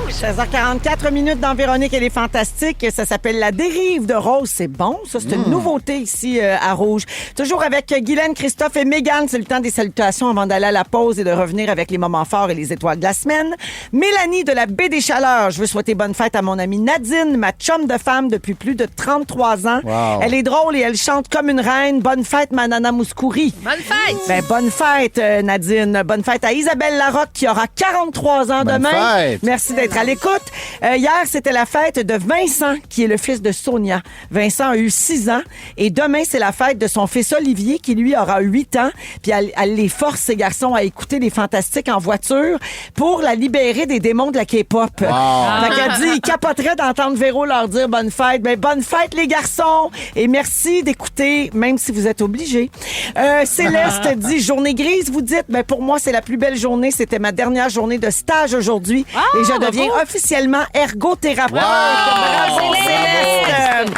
16h44 minutes dans Véronique et les Fantastiques. Ça s'appelle La Dérive de Rose. C'est bon, ça. C'est une nouveauté ici à Rouge. Toujours avec Guylaine, Christophe et Mégane. C'est le temps des salutations avant d'aller à la pause et de revenir avec les moments forts et les étoiles de la semaine. Mélanie de la Baie des Chaleurs. Je veux souhaiter bonne fête à mon amie Nadine, ma chum de femme depuis plus de 33 ans. Wow. Elle est drôle et elle chante comme une reine. Bonne fête, ma nana Mouskouri. Bonne fête! Ben, bonne fête, Nadine. Bonne fête à Isabelle Larocque qui aura 43 ans Bonne demain. fête. Merci d'être à l'écoute. Hier, c'était la fête de Vincent, qui est le fils de Sonia. Vincent a eu 6 ans. Et demain, c'est la fête de son fils Olivier, qui lui aura 8 ans. Puis elle les force, ces garçons, à écouter les Fantastiques en voiture pour la libérer des démons de la K-pop. Fait qu'elle dit, il capoterait d'entendre Véro leur dire bonne fête. Ben, bonne fête, les garçons. Et merci d'écouter, même si vous êtes obligés. Céleste dit, journée grise, vous dites, ben, pour moi, c'est la plus belle journée. C'était ma dernière journée de stage aujourd'hui. Et je deviens officiellement ergothérapeute. Bravo, Céleste!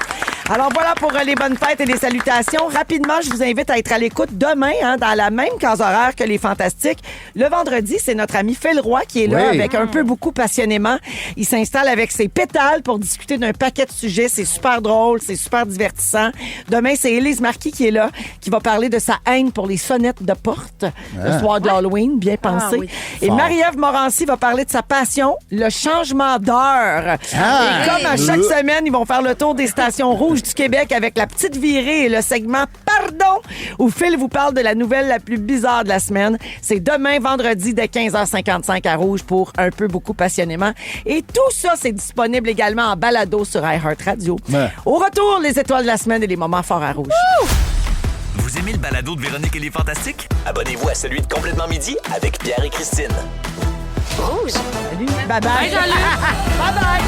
Alors voilà pour les bonnes fêtes et les salutations. Rapidement, je vous invite à être à l'écoute demain, hein, dans la même case horaire que les Fantastiques. Le vendredi, c'est notre ami Phil Roy qui est là Oui. avec un peu beaucoup passionnément. Il s'installe avec ses pétales pour discuter d'un paquet de sujets. C'est super drôle, c'est super divertissant. Demain, c'est Élise Marquis qui est là, qui va parler de sa haine pour les sonnettes de porte le soir de l'Halloween, bien pensé. oui. Et Fort. Marie-Ève Morancy va parler de sa passion, le changement d'heure. Ah. Et comme à chaque semaine, ils vont faire le tour des stations rouges du Québec avec la petite virée et le segment Pardon, où Phil vous parle de la nouvelle la plus bizarre de la semaine. C'est demain, vendredi, dès 15h55 à Rouge pour Un peu beaucoup passionnément. Et tout ça, c'est disponible également en balado sur iHeartRadio. Ouais. Au retour, les étoiles de la semaine et les moments forts à Rouge. Vous aimez le balado de Véronique et les Fantastiques? Abonnez-vous à celui de Complètement Midi avec Pierre et Christine. Rouge. Salut. Bye bye. Bye, Jean-Luc. Bye bye.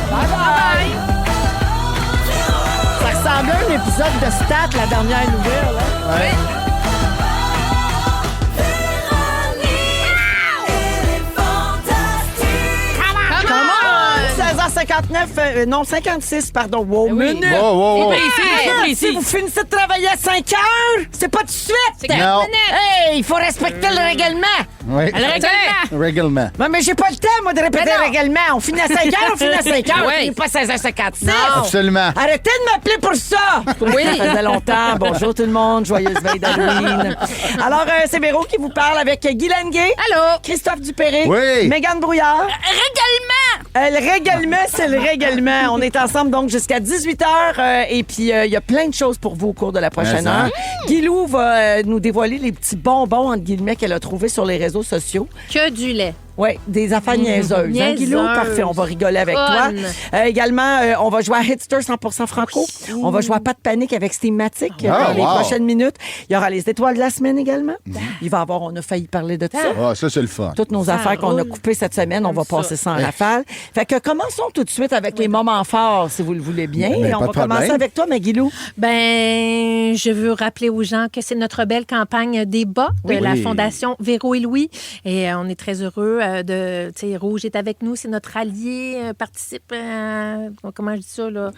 Bye bye. Ça ressemble à un épisode de Stat, la dernière nouvelle. Hein? Come on! 16h50. 56, pardon. Wow, minute. Wow. Si vous finissez de travailler à 5 heures, c'est pas tout de suite. Non. Hey, il faut respecter le règlement. Oui. Le Règlement. Non, mais j'ai pas le temps, moi, de répéter le règlement. On finit à 5 heures, on finit à 5 heures. On finit pas à 16h57. Absolument. Arrêtez de m'appeler pour ça! Oui, ça faisait longtemps. Bonjour tout le monde, joyeuse veille d'Halloween. Alors, c'est Véro qui vous parle avec Guy Lenguet. Allô? Christophe Dupéré. Oui. Mégane Brouillard. Le règlement, c'est le règlement. On est ensemble donc jusqu'à 18h et puis il y a plein de choses pour vous au cours de la prochaine heure. Guilou va nous dévoiler les petits bonbons, entre guillemets, qu'elle a trouvés sur les réseaux sociaux. Que du lait. Oui, des affaires niaiseuses. Hein, Guilou? Parfait, on va rigoler avec toi. Également, on va jouer à Hitster 100% Franco. On va jouer à Pas de panique avec Steamatic dans les prochaines minutes. Il y aura les étoiles de la semaine également. Il va y avoir, on a failli parler de ça. Ah, ça, c'est le fun. Toutes nos affaires qu'on a coupées cette semaine, on va passer ça en rafale. Fait que commençons tout de suite avec les moments forts, si vous le voulez bien. Et on va commencer avec toi, Maguilou. Ben, je veux rappeler aux gens que c'est notre belle campagne des bas de la Fondation Véro et Louis. Et on est très heureux tu sais, Rouge est avec nous, c'est notre allié, participe, comment je dis ça, là?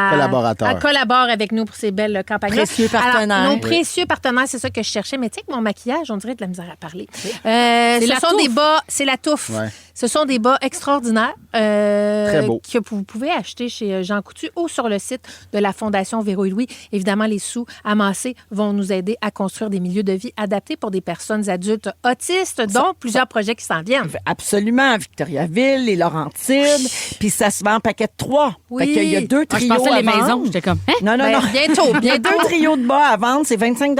Collaborateur. Collabore avec nous pour ces belles campagnes. Précieux partenaires. Alors, nos précieux partenaires, c'est ça que je cherchais. Mais tu sais que mon maquillage, on dirait de la misère à parler. Ce sont des bas, c'est la touffe. Ouais. Ce sont des bas extraordinaires Très beau. que vous pouvez acheter chez Jean Coutu ou sur le site de la Fondation Véro et Louis. Évidemment, les sous amassés vont nous aider à construire des milieux de vie adaptés pour des personnes adultes autistes, dont plusieurs projets qui s'en viennent. Absolument. Victoriaville, les Laurentides. Puis ça se vend en paquet de 3. Oui. Fait qu'il y a 2 Je trios pensais à les maisons. vendre. J'étais comme, hein? Non. Bientôt. Il y a 2 trios de bas à vendre. C'est 25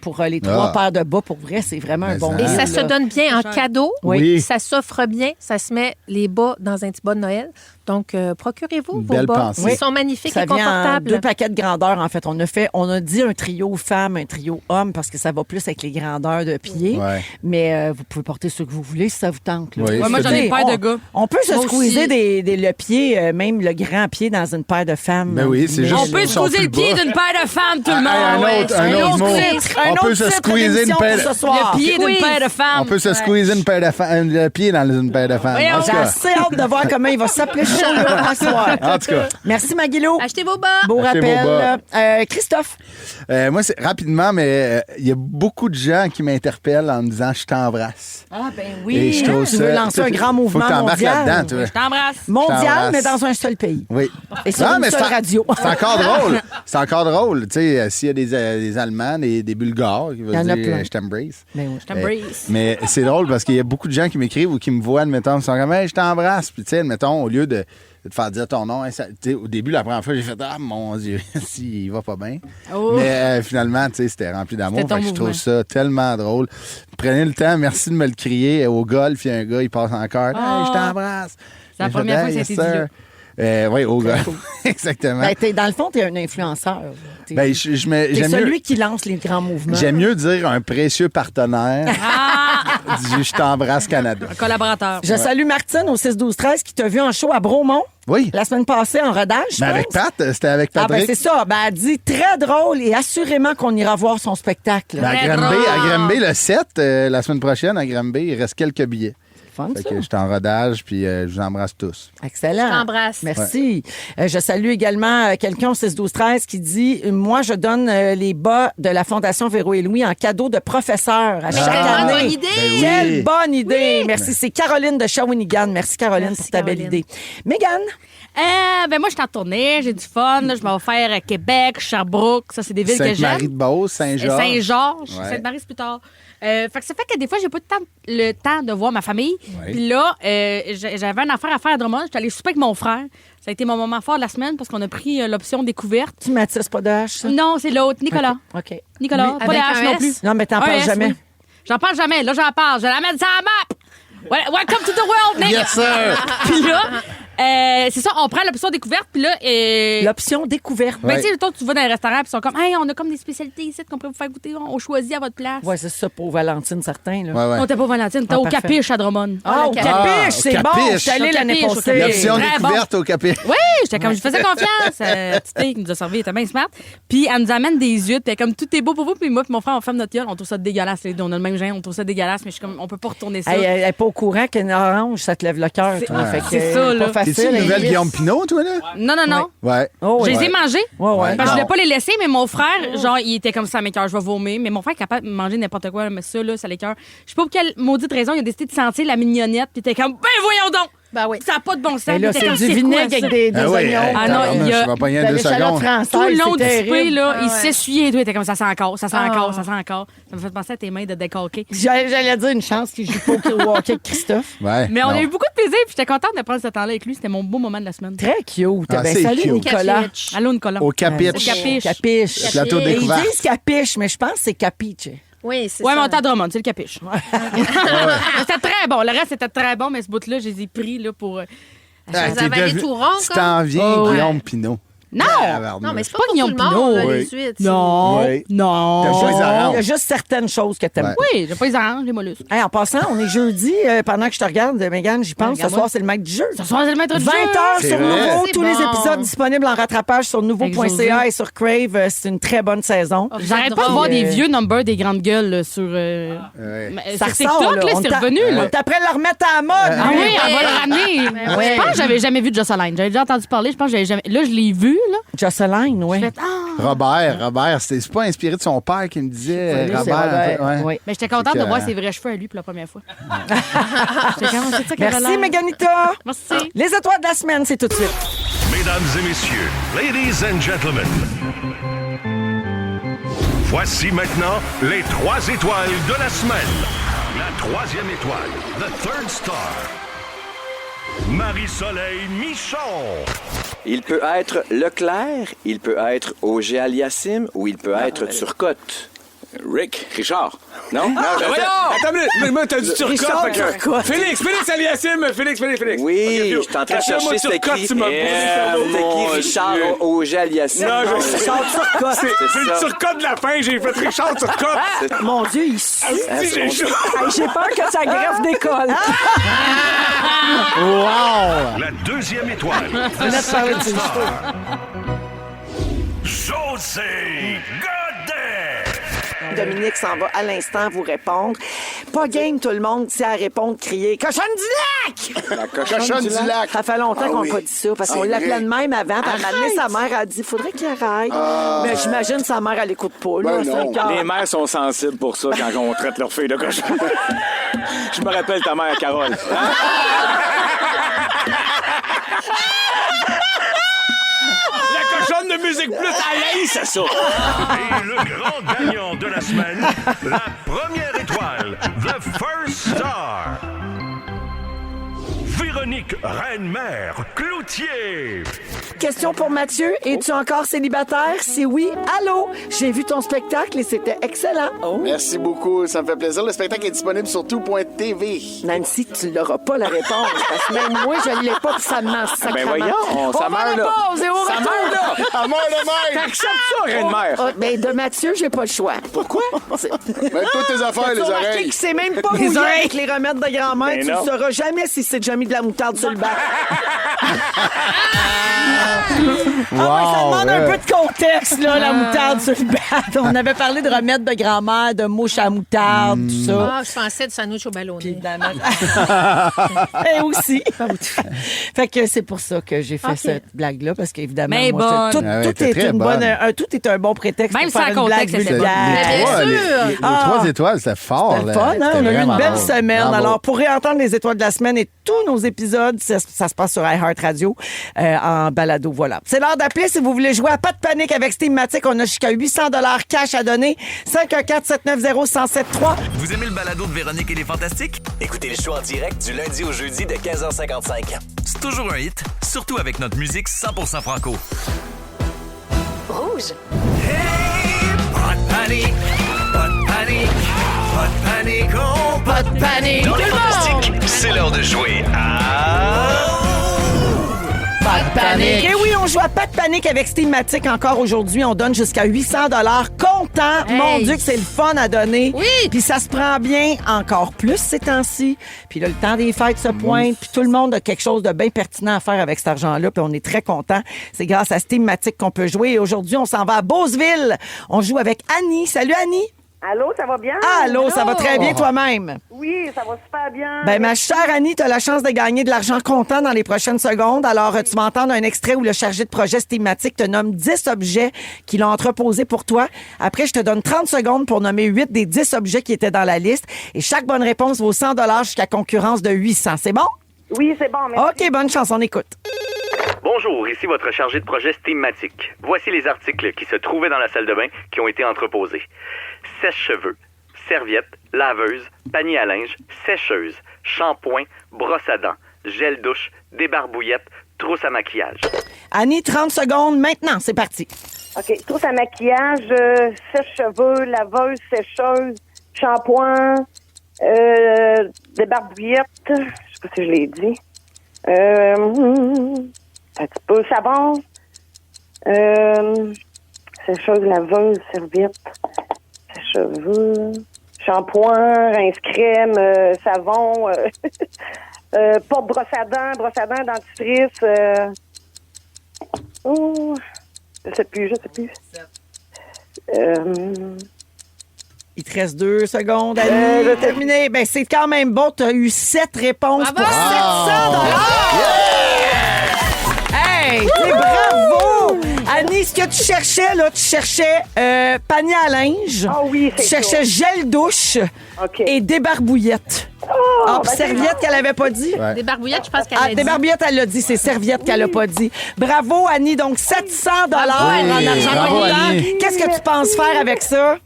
pour les 3 paires de bas. Pour vrai, c'est vraiment un bon Et deal, ça se donne bien en cadeau. Oui. Ça s'offre bien. Ça se met les bas dans un petit bas de Noël. Donc, procurez-vous vos Belle bas. pensée. Ils sont magnifiques Ça et vient en confortables. 2 paquets de grandeur, en fait. On a dit un trio femme, un trio homme, parce que ça va plus avec les grandeurs de pieds. Ouais. Mais vous pouvez porter ce que vous voulez si ça vous tente. Là. Oui, Ouais, moi, j'en ai une paire de gars. On peut se Moi squeezer aussi. le pied, même le grand pied, dans une paire de femmes. Ben oui, c'est Mais- juste- On peut Ils sont se poser plus le pied bas. d'une paire de femmes, tout le monde. un autre mot. On peut se squeezer une paire ce soir. Le pied d'une paire de femmes. On peut se squeezer une paire de femmes, le pied dans une paire de femmes. Voyons. En tout J'ai cas. assez hâte de voir comment il va s'appeler ce show-là ce soir. En tout cas. Merci, Maguilo. Achetez vos bas. Beau Achetez vos rappel. Christophe. Moi, c'est rapidement, mais il y a beaucoup de gens qui m'interpellent en me disant « je t'embrasse Ah, ben ». Et je trouve tu ça... veux lancer un grand mouvement Faut que t'embarques mondial. là-dedans, toi. Je t'embrasse. Mondial, t'embrasse. mais dans un seul pays. Oui. Et sur une seule radio. C'est encore drôle. C'est encore drôle. Tu sais, s'il y a des Allemands, des Bulgares qui Il y en veulent a dire plein. je t'embrasse. Ben oui. Je t'embrasse. Mais c'est drôle parce qu'il y a beaucoup de gens qui m'écrivent ou qui me voient, admettons, ils sont comme hey, je t'embrasse. Puis tu sais, admettons, au lieu de te faire dire ton nom, hein, tu sais, au début, la première fois, j'ai fait ah mon Dieu, si, il va pas bien. Oh. Mais finalement, tu sais, c'était rempli d'amour. C'était ton Fait que je trouve mouvement. ça tellement drôle. Prenez le temps, merci de me le crier. Au golf, il y a un gars, il passe encore. Hey, je t'embrasse. C'est la J'ai première fait, fois que ça a yes, été dit sir. Oui, au golf. Exactement. Ben, dans le fond, t'es un influenceur. T'es Ben, t'es j'aime celui mieux, qui lance les grands mouvements. j'aime mieux dire un précieux partenaire. du Je t'embrasse Canada. Un collaborateur. Je salue Martine au 6-12-13 qui t'a vu en show à Bromont Oui. la semaine passée en rodage. je Mais avec pense. Pat, c'était avec Ah, ben Patrick. c'est ça. Ben, elle dit très drôle et assurément qu'on ira voir son spectacle. Ben, à Très Granby, drôle. à Granby, le 7, la semaine prochaine, à Granby, il reste quelques billets. Fun, Fait ça. que j'étais en rodage, puis je vous embrasse tous. Excellent. Je t'embrasse. Merci. Je salue également quelqu'un au 6-12-13 qui dit moi, je donne les bas de la Fondation Véro et Louis en cadeau de professeur à chaque quelle bonne année. idée! Ben oui. Quelle bonne idée! Merci. C'est Caroline de Shawinigan. Merci, Caroline, Merci, pour ta belle Caroline. idée. Mégane? Ben moi, je suis en tournée, j'ai du fun. Là, je m'en vais faire Québec, Sherbrooke. Ça, c'est des villes que j'aime. Sainte-Marie-de-Beauce, Saint-Georges. Saint-Georges, Ouais. Sainte-Marie, c'est plus tard. Fait que ça fait que des fois, j'ai pas le temps de voir ma famille. Ouais. Puis là, j'avais une affaire à faire à Drummond. J'étais allée souper avec mon frère. Ça a été mon moment fort de la semaine parce qu'on a pris l'option découverte. Tu m'attises pas de H, ça? Non, c'est l'autre, Nicolas. OK. Nicolas, Oui, pas avec de H un non S. plus. Non, mais t'en Un parles S, jamais. oui. J'en parle jamais. Là, j'en parle. Je la mets sur la map. Welcome to the world, nigga. Yes, sir! Puis là, c'est ça, on prend l'option découverte. Puis là, L'option découverte. ben, Ouais. tu sais, toi, tu vas dans un restaurant, puis ils sont comme, hey, on a comme des spécialités ici qu'on peut vous faire goûter. On choisit à votre place. Ouais, c'est ça pour Valentine, certain. Là. Ouais, ouais. On t'es pas Valentine, t'es Ah, au parfait. Capiche à Drummond. Ah, au le Capiche, c'est au bon. Capiche. Je suis allée Au l'année Capiche, au passée. Capiche. L'option Très découverte au Capé. Oui, j'étais comme, je faisais confiance. Tité qui nous a servi, elle était bien smart. Puis elle nous amène des huîtres, puis elle est comme, tout est beau pour vous. Puis moi, puis mon frère, on ferme notre gueule. On trouve ça dégueulasse. Les deux. On a le même gène, on trouve ça dégueulasse, mais je suis comme, on peut pas retourner ça. Elle n'est pas au courant qu'une orange, ça te lève le cœur. toi. C'est- Fait que, c'est ça, là. pas facile T'es-tu une nouvelle Guillaume Pinot, toi, là? Non. Ouais. Oh, Je oui. les ai mangés. Ouais. Parce que je Non. voulais pas les laisser, mais mon frère, genre, il était comme ça, mais cœur, je vais vomir. Mais mon frère est capable de manger n'importe quoi, mais ça, là, ça l'écoeure. Je sais pas pour quelle maudite raison, il a décidé de sentir la mignonnette, puis il était comme, ben voyons donc! Ben oui. Ça n'a pas de bon sens. Mais là, Puis il était c'est comme, du quoi, vinaigre ça? avec des oignons. Ah non, il y a- Je vais pas y de 2 l'échalote secondes. française, Tout le long c'est du souper, terrible. là, il ouais. s'essuyait et tout. Il était comme ça sent encore, ça sent Ah. encore, ça sent encore. Ça me fait penser à tes mains de décalquer. J'allais dire une chance qu'il joue pas au hockey avec Christophe. Ouais. Mais on non. a eu beaucoup de plaisir, puis j'étais contente de prendre ce temps-là avec lui. C'était mon beau moment de la semaine. Très cute. Ah, Ben, c'est salut, cute. Nicolas. Capiche. Allô, Nicolas. Au Capiche. Au Capiche. Capiche. Le plateau Et ils découvert. disent capiche, mais je pense que c'est capiche. Oui, c'est Ouais, ça. mais on était à Drummond, c'est le capiche. C'était très bon. Le reste, c'était très bon, mais ce bout-là, je les ai pris là, pour. Ah, Vous t'es avez allé devenu- tout rond, Tu comme? t'en viens, Oh, ouais. Guillaume Pinot. Non! Non, mais c'est pas pas pour Guillaume tout le monde, là, Pinot. les Oui. huîtres. Non! Oui. Non! T'as joué les Il y a oranges. juste certaines choses que t'aimes Ouais. pas. Oui, j'ai pas les oranges, les mollusques. Hey, en passant, on est jeudi. Pendant que je te regarde, Mégane, j'y pense. Ce Regarde-moi. soir, c'est le maître du jeu. Ce soir, c'est le maître du 20 jeu. heures C'est sur vrai. Nouveau. C'est Tous les bon. épisodes disponibles en rattrapage sur nouveau.ca et sur Crave. C'est une très bonne saison. Oh, J'arrête c'est pas de drôle. voir des vieux numbers des grandes gueules là, sur. Ouais. Mais Ça sur ressort, TikTok, là, On c'est t'a- revenu, On là. est après le remettre à la mode. Ah oui, oui. on va le ramener. oui. Je pense que j'avais jamais vu Jocelyn. J'avais déjà entendu parler. Je pense que j'avais jamais. Là, je l'ai vu, là. Jocelyn, oui. J'ai fait, ah! Robert, c'est pas inspiré de son père qui me disait Oui, c'est Robert. Robert. ouais. Oui. Mais j'étais contente C'est de que- voir ses vrais cheveux à lui pour la première fois. J'étais comme, c'est ça qu'elle avait Merci, l'air. Méganita. Merci. Les étoiles de la semaine, c'est tout de suite. Mesdames et messieurs, ladies and gentlemen, voici maintenant les 3 étoiles de la semaine. La 3e étoile, the third star, Marie-Soleil Michon. Il peut être Leclerc, il peut être Auger Aliassime ou il peut être Turcotte. Richard. Non? Attends une minute, t'as dit Turcotte. Richard fait que- Turcotte. Félix Aliassime, Félix. Oui, Ok, je suis en train de Appelle-moi chercher c'était Turcotte, qui. tu m'as Mon Richard Auger Aliassime. Non, je sais. Richard Turcotte. C'est C'est le ça. Turcotte de la fin, j'ai fait Richard Turcotte. Mon Dieu, il sue. Si, j'ai chaud. Hey, j'ai peur que sa greffe décolle. Wow! La 2e étoile, the Laisse parler de second ses star, José Godet. Dominique s'en va à l'instant vous répondre. Pas game, tout le monde, c'est à répondre, crier « Cochonne du lac! » La cochonne du lac. Ça fait longtemps qu'on oui. n'a pas dit ça, parce qu'on C'est l'appelait vrai. de même avant. Puis à un moment donné, sa mère a dit « Faudrait qu'il arrête. Mais j'imagine sa mère, elle écoute pas. Là, Ben c'est non. le cœur. Les mères sont sensibles pour ça quand on traite leur fille de cochon. Je me rappelle ta mère, Carole. La cochonne de Musique Plus, elle haït ça. Et le grand gagnant de la semaine, la première étoile, the first star, Véronique Reine-Mère Cloutier. Question pour Mathieu. Es-tu encore célibataire? Si oui, allô? J'ai vu ton spectacle et c'était excellent. Oh. Merci beaucoup, ça me fait plaisir. Le spectacle est disponible sur tout.tv. Nancy, tu n'auras pas la réponse. Parce que même moi, je ne l'ai pas, puis ça me ment sacrément. Ben voyons, ça On va à meurt la là. pause et au Ça retour. meurt là. À mort de même! T'acceptes ça, Reine-Mère? Ah, ben, de Mathieu, j'ai pas le choix. Pourquoi? Ben, toutes tes affaires, les oreilles. qu'il s'est même pas mouillé avec les remèdes de grand-mère. Ben Tu ne non. sauras jamais si c'est déjà mis de la moutarde sur le bac. Ça demande un peu de contexte, là, la moutarde sur le bac. On avait parlé de remèdes de grand-mère, de mouches à moutarde, tout ça. Ah, je pensais de sandwich au ballonnet. Et aussi. Fait que c'est pour ça que j'ai fait Ok. cette blague-là, parce qu'évidemment, Mais moi, bonne. tout, Ah ouais, tout t'es est très une bonne. tout est un bon prétexte Même pour faire sans une blague contexte, c'est vulgaire. Bien trois, sûr. les 3 étoiles, c'était fort. C'était le là. fun, hein? C'était On a eu vraiment une belle drôle. semaine. Bravo. Alors, pour réentendre les étoiles de la semaine et tous nos épisodes, ça se passe sur iHeartRadio en balado. Voilà. C'est l'heure d'appeler si vous voulez jouer à Pas de panique avec Steamatic. On a jusqu'à 800 $ cash à donner. 514-790-1073. Vous aimez le balado de Véronique et les Fantastiques? Écoutez le show en direct du lundi au jeudi de 15h55. C'est toujours un hit, surtout avec notre musique 100% franco. Rouge. Pas de panique, pas de panique, pas de panique, oh, pas de panique. Dans les Fantastiques, c'est l'heure de jouer à... Pas de panique. Et oui, on joue à Pas de panique avec Steamatic encore aujourd'hui. On donne jusqu'à 800 $ comptant. Hey. Mon Dieu, que c'est le fun à donner. Oui. Puis ça se prend bien encore plus ces temps-ci. Puis là, le temps des fêtes se pointe. Puis tout le monde a quelque chose de bien pertinent à faire avec cet argent-là. Puis on est très content. C'est grâce à Steamatic qu'on peut jouer. Et aujourd'hui, on s'en va à Beauceville. On joue avec Annie. Salut, Annie. Allô, ça va bien? Allô, ça va très bien toi-même? Oui, ça va super bien. Ben, ma chère Annie, tu as la chance de gagner de l'argent comptant dans les prochaines secondes. Alors, tu vas entendre un extrait où le chargé de projet thématique te nomme 10 objets qu'il a entreposés pour toi. Après, je te donne 30 secondes pour nommer 8 des 10 objets qui étaient dans la liste. Et chaque bonne réponse vaut 100 jusqu'à concurrence de 800. C'est bon? Oui, c'est bon, merci. OK, bonne chance, on écoute. Bonjour, ici votre chargé de projet thématique. Voici les articles qui se trouvaient dans la salle de bain qui ont été entreposés. Sèche-cheveux, serviette, laveuse, panier à linge, sécheuse, shampoing, brosse à dents, gel douche, débarbouillette, trousse à maquillage. Annie, 30 secondes maintenant, c'est parti. OK, trousse à maquillage, sèche-cheveux, laveuse, sécheuse, shampoing, débarbouillette, je sais pas si je l'ai dit. Un petit peu savon, sécheuse, laveuse, serviette, sèche-cheveux, shampoing, rince-crème, savon, pas brosse à dents, dentifrice. Je sais plus. Il te reste 2 secondes, Annie. De terminer. Ben, c'est quand même bon. Tu as eu 7 réponses pour 700 Hey, t'es bravo! Annie, ce que tu cherchais, là, tu cherchais panier à linge. Ah oui, c'est tu cherchais gel douche et débarbouillette. Puis serviette qu'elle avait pas dit. Ouais. Débarbouillette, je pense qu'elle l'a dit. Débarbouillette, elle l'a dit. C'est serviette qu'elle a pas dit. Bravo, Annie. Donc, 700 en argent comptant. Qu'est-ce que tu penses faire avec ça?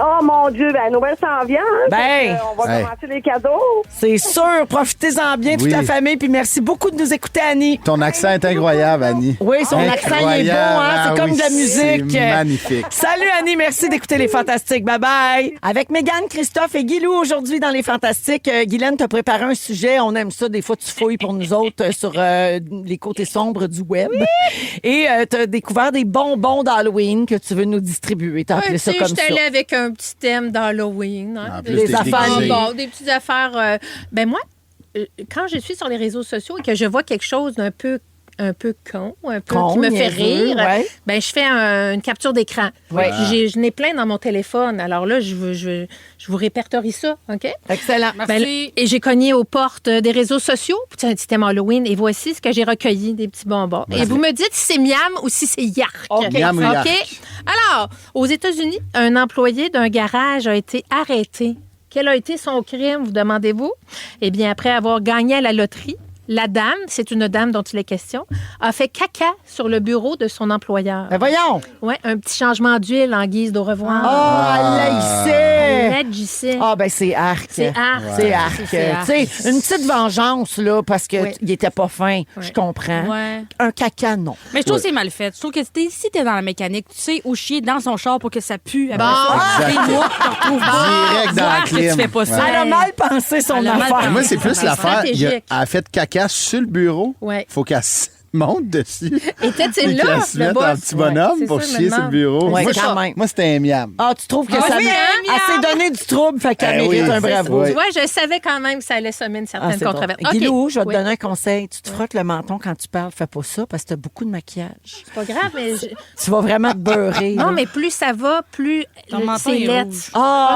Oh mon Dieu, ben Noël s'en vient. Ben, on va commencer les cadeaux. C'est sûr. Profitez-en bien, toute la famille. Puis merci beaucoup de nous écouter, Annie. Ton accent est incroyable, Annie. Oui, son accent, il est bon. Hein? C'est comme de la musique. C'est magnifique. Salut, Annie. Merci d'écouter Les Fantastiques. Bye-bye. Avec Mégane, Christophe et Guilou aujourd'hui dans Les Fantastiques. Guylaine t'a préparé un sujet. On aime ça. Des fois, tu fouilles pour nous autres sur les côtés sombres du web. Oui. Et t'as découvert des bonbons d'Halloween que tu veux nous distribuer. T'as appelé ça comme ça. Je suis allée avec un petit thème d'Halloween. Hein? Des affaires. Des petites affaires. Ben moi, quand je suis sur les réseaux sociaux et que je vois quelque chose d'un peu con, qui me fait rire, ben je fais une capture d'écran. Ouais. Je n'ai plein dans mon téléphone. Alors là, je vous répertorie ça, OK? Excellent. Merci. Et j'ai cogné aux portes des réseaux sociaux. C'est un petit thème Halloween. Et voici ce que j'ai recueilli, des petits bonbons. Merci. Et vous me dites si c'est miam ou si c'est yark. OK. Miam ou yark. Alors, aux États-Unis, un employé d'un garage a été arrêté. Quel a été son crime, vous demandez-vous? Eh bien, après avoir gagné à la loterie, la dame, c'est une dame dont il est question, a fait caca sur le bureau de son employeur. Ben voyons! Oui, un petit changement d'huile en guise d'au revoir. Elle l'agissait. Ben c'est arc. C'est arc. C'est arc. Tu sais, une petite vengeance, là, parce qu'il était pas fin. Je comprends. Ouais. Un caca, non. Mais je trouve que c'est mal fait. Je trouve que si t'es dans la mécanique, tu sais où chier dans son char pour que ça pue. Direct dans la clim. Tu fais pas ça. Elle a mal pensé son affaire. Moi, c'est plus l'affaire. Elle a fait caca sur le bureau. Ouais. Faut qu'elle monte dessus. Était-il là, qu'elle se mette en petit bonhomme pour chier sur le bureau. Ouais, moi, c'était un miam. Tu trouves que ça s'est donné du trouble, fait qu'elle mérite un bravo. Tu vois, je savais quand même que ça allait semer une certaine controverse. Bon. Guilou, je vais te donner un conseil. Tu te frottes le menton quand tu parles. Fais pas ça parce que tu as beaucoup de maquillage. C'est pas grave, mais... Tu vas vraiment te beurrer. Non, mais plus ça va, plus c'est lettre.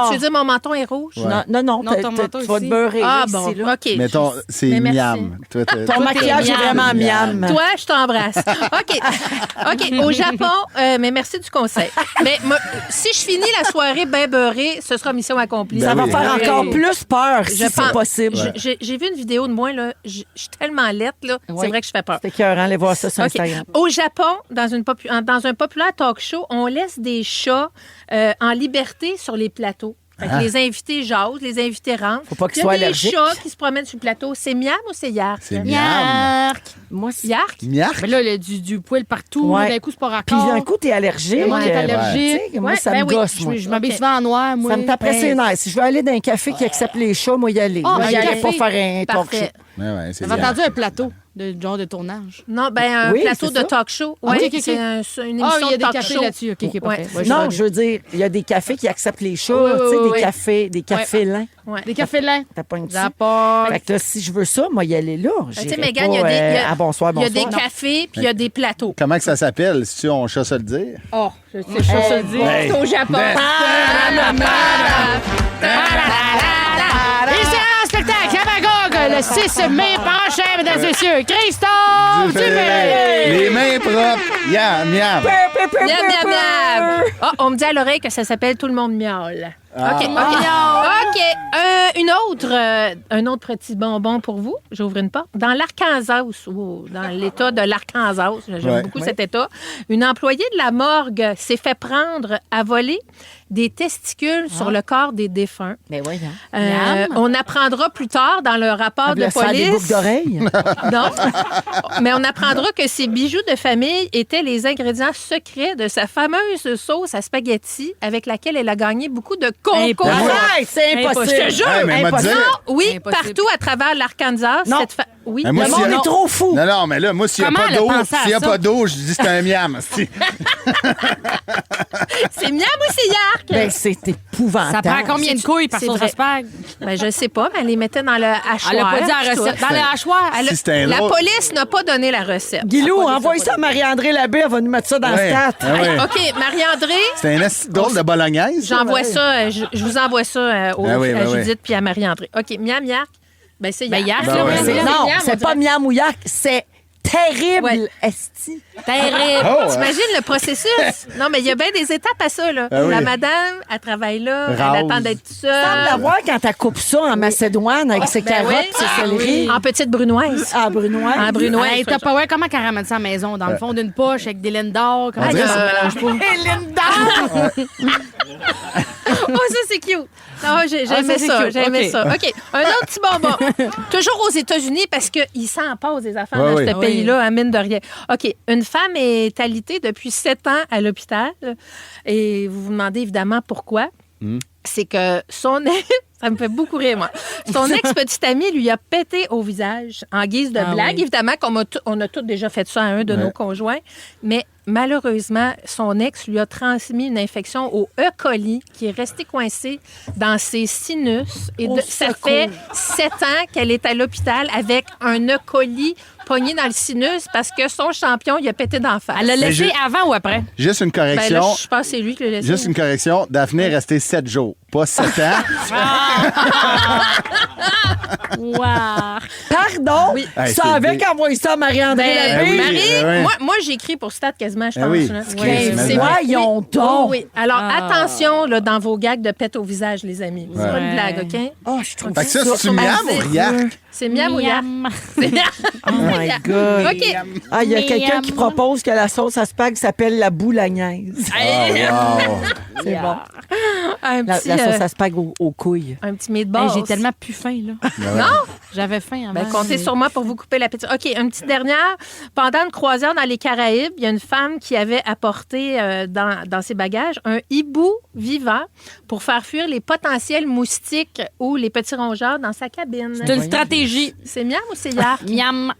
Tu veux dire mon menton est rouge? Non, ton menton tu vas te beurrer. Bon, OK. Mais c'est miam. Ton maquillage est vraiment miam. Toi, je t'embrasse. OK. Au Japon, mais merci du conseil. Mais si je finis la soirée bien beurrée, ce sera mission accomplie. Ça va faire encore plus peur si c'est possible. J'ai vu une vidéo de moi, là. Je suis tellement laite, là. C'est vrai que je fais peur. C'est écœurant, allez voir ça sur Instagram. Au Japon, dans un populaire talk show, on laisse des chats en liberté sur les plateaux. Fait que les invités jasent, les invités rentrent. Faut pas qu'ils soient allergiques. Il y a des chats qui se promènent sur le plateau. C'est miam ou c'est yark? C'est miam. Moi, c'est yark. Yark? Mais là, du poil partout. D'un coup, c'est pas raccord. Puis d'un coup, t'es allergique. Moi, t'es allergique. Moi, ça me gosse, moi. Je m'habille souvent en noir, moi. Ça me taperait ses nerfs. Si je veux aller dans un café qui accepte les chats, moi, y aller. Y aller. Pas faire un talk show. C'est J'ai entendu un plateau. de genre de tournage? Non, un Oui, plateau c'est de ça. talk-show. Ah, Oui, ok, ok. c'est une émission Il y a de des talk cafés show. là-dessus. OK, parfait. Ouais, Non, je veux dire, il y a des cafés qui acceptent les chats, Oui, tu sais, oui, oui. des cafés lents. Ouais. Des cafés lents. T'as pas une D'accord. Fait que là, si je veux ça, moi, y aller là. Tu sais, J'irai Mégane, pas, il y a à bonsoir, il y a bonsoir. des cafés puis il y a des plateaux. Comment que ça s'appelle, si tu on chasse à le dire? Oh, je sais, je sais le dire. Hey. C'est au Japon. Ici, en spectacle à Magog, le 6 mai prochain, mesdames et messieurs. Christophe Dubé! Les mains propres. Yam, yam. Miam, miam, miam. Oh, on me dit à l'oreille que ça s'appelle Tout le monde miaule. Ah. OK. Un autre petit bonbon pour vous. J'ouvre une porte. Dans l'Arkansas, ou dans l'État de l'Arkansas, j'aime beaucoup cet État, une employée de la morgue s'est fait prendre à voler des testicules sur le corps des défunts. Mais voyons. On apprendra plus tard dans le rapport de Faire des boucles police. d'oreilles. Non. Mais on apprendra que ces bijoux de famille étaient les ingrédients secrets de sa fameuse sauce à spaghetti avec laquelle elle a gagné beaucoup de concours. Arrête, c'est impossible. Je te jure. Hey, mais Impossible. m'a dit- Non, oui, Impossible. partout à travers l'Arkansas. Non. Oui, Mais moi, Le si- monde non. est trop fou. Non, mais là, moi, s'il n'y a Comment pas elle a d'eau, pensé à s'il y a ça? pas d'eau, je dis c'est un miam. c'est- c'est miam ou c'est yark? Ben, c'est épouvantable. Ça prend combien de couilles par c'est sauce vrai. à spag? Ben, je sais pas, mais elle les mettait dans le hachoir. Elle a pas dit la puis recette. tout. Dans le hachoir. Si c'était un La drôle- police n'a pas donné la recette. Guilou, La police envoie n'a ça à pas Marie-André Labbé, elle va nous mettre ça dans Ouais, le stat. ah ouais. donné. OK, Marie-André, C'est un esti drôle de bolognaise. ça. j'envoie ça, je vous envoie ça Ah oui, à ben oui. Judith puis à Marie-André. OK, miam, yark. Ben, c'est yark. yark, Ben ouais. C'est- Miam, non, miam, c'est on pas dirait. miam ou yak, c'est terrible, Ouais. esti. Terrible. Oh, T'imagines le processus? Non, mais il y a bien des étapes à ça, là. Ah oui. La madame, elle travaille là, Rase. elle attend d'être Tu sembles seule. l'avoir quand elle coupe ça en macédoine avec ses Ben carottes oui. et ses céleri. En petite brunoise. Ah, brunoise. En brunoise. Hey, t'as pas ouais, comment qu'elle ramène ça à la maison? Dans le fond d'une poche avec des laines d'or? Comment On dirait ça ça- se mélange pas? Hélène d'or! Oh, ça, c'est cute. Non, j'aimais ça, c'est ça. cute. J'aimais OK. ça. OK. Un autre petit bonbon. Toujours aux États-Unis parce qu'ils s'en passent des affaires Ouais, dans oui. ce pays-là, à mine de rien. OK. Une femme est alitée depuis 7 ans à l'hôpital. Et vous vous demandez évidemment pourquoi. C'est que son ex, ça me fait beaucoup rire, moi. Son ex-petite amie lui a pété au visage en guise de blague. oui. Évidemment on a tous déjà fait ça à un de nos conjoints. Mais malheureusement, son ex lui a transmis une infection au E. coli qui est resté coincé dans ses sinus. Et ça fait 7 ans qu'elle est à l'hôpital avec un E. coli pogné dans le sinus parce que son champion, il a pété d'en face. Elle l'a Mais laissé je- avant ou après? Juste une Ben là, correction. je pense que c'est lui qui l'a laissé. Juste une correction. Daphné est restée 7 jours, pas 7 ans. Wow. Pardon? Oui. Tu Hey, savais c'est- qu'envoyer ça à Marie-André Ben, Labbé? oui. Marie, ouais. moi j'ai écrit pour Stade quasiment, je Ah pense. oui. là. C'est Ouais, vrai. c'est vrai. Voyons Oui. donc. Oh, oui. Alors, attention là, dans vos gags de pète au visage, les amis. C'est pas une Ouais. blague, OK? Oh, je trouve Fait que ça, c'est-tu miam ou riac? C'est miam ou yark? Miam. C'est miam. Oh my God. OK. Ah, il y a quelqu'un Miam. qui propose que la sauce à spag s'appelle la boulagnaise. Oh, wow. C'est bon. Un La petit, sauce à spag aux couilles. un petit meatball. Hey, j'ai tellement plus faim, là. Non? J'avais faim avant. Ben, comptez sur moi pour vous couper l'appétit. OK, une petite dernière. Pendant une croisière dans les Caraïbes, il y a une femme qui avait apporté dans ses bagages un hibou vivant pour faire fuir les potentiels moustiques ou les petits rongeurs dans sa cabine. C'est une stratégie. C'est miam ou c'est yark? Miam.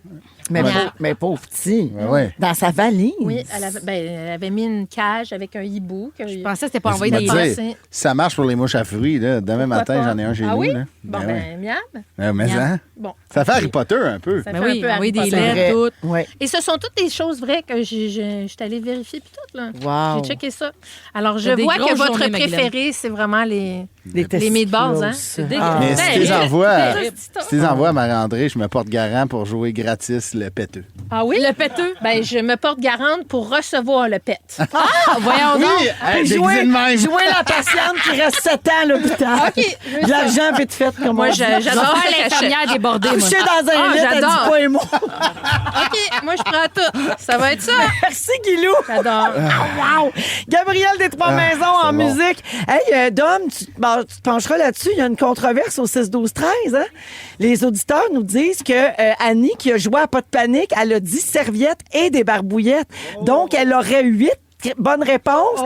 Mais pauvre petit. Ouais, ouais. Dans sa valise. Oui, elle avait mis une cage avec un hibou. Je pensais que c'était pas envoyé Je des me des- dis, pensées. ça marche pour les mouches à fruits. Là. Demain matin, pas? j'en ai un chez Ah nous. oui? Là. Bon, Ben ouais. miam. Mais hein? Bon. Ça fait Harry Potter un peu. Ça Ben fait oui, un peu Harry envoyer des Potter. lettres, toutes. Ouais. Et ce sont toutes des choses vraies que je suis allée vérifier puis tout, là. Wow. J'ai checké ça. Alors, je T'as des vois que grosses votre journées, Magdalene. préféré, c'est vraiment les testicules. meatballs, hein? Ah. Mais si Ben, tu les envoies, terrible. si tu les envoies à Marie-André, je me porte garant pour jouer gratis le péteux. Ah oui? Le péteux. Ben, je me porte garante pour recevoir le pet. Ah, voyons donc. Hey, Jouer, déguisé de même. jouer la patiente qui reste 7 ans à l'hôpital. OK. De l'argent vite fait, comme Moi, on dit. Je vais j'adore faire le cachet. l'infirmière débordée, moi. Coucher dans un Ah, lit, elle dit j'adore. pas un mot. OK, moi, je prends tout. Ça va être ça. Merci, Guilou. J'adore. Wow! Gabriel des Trois-Maisons en c'est bon. musique. Hey, Dom, tu te pencheras là-dessus. Il y a une controverse au 6-12-13. Hein? Les auditeurs nous disent que Annie, qui a joué à Pas de panique, elle a 10 serviettes et des barbouillettes. Donc, elle aurait 8 bonne réponse.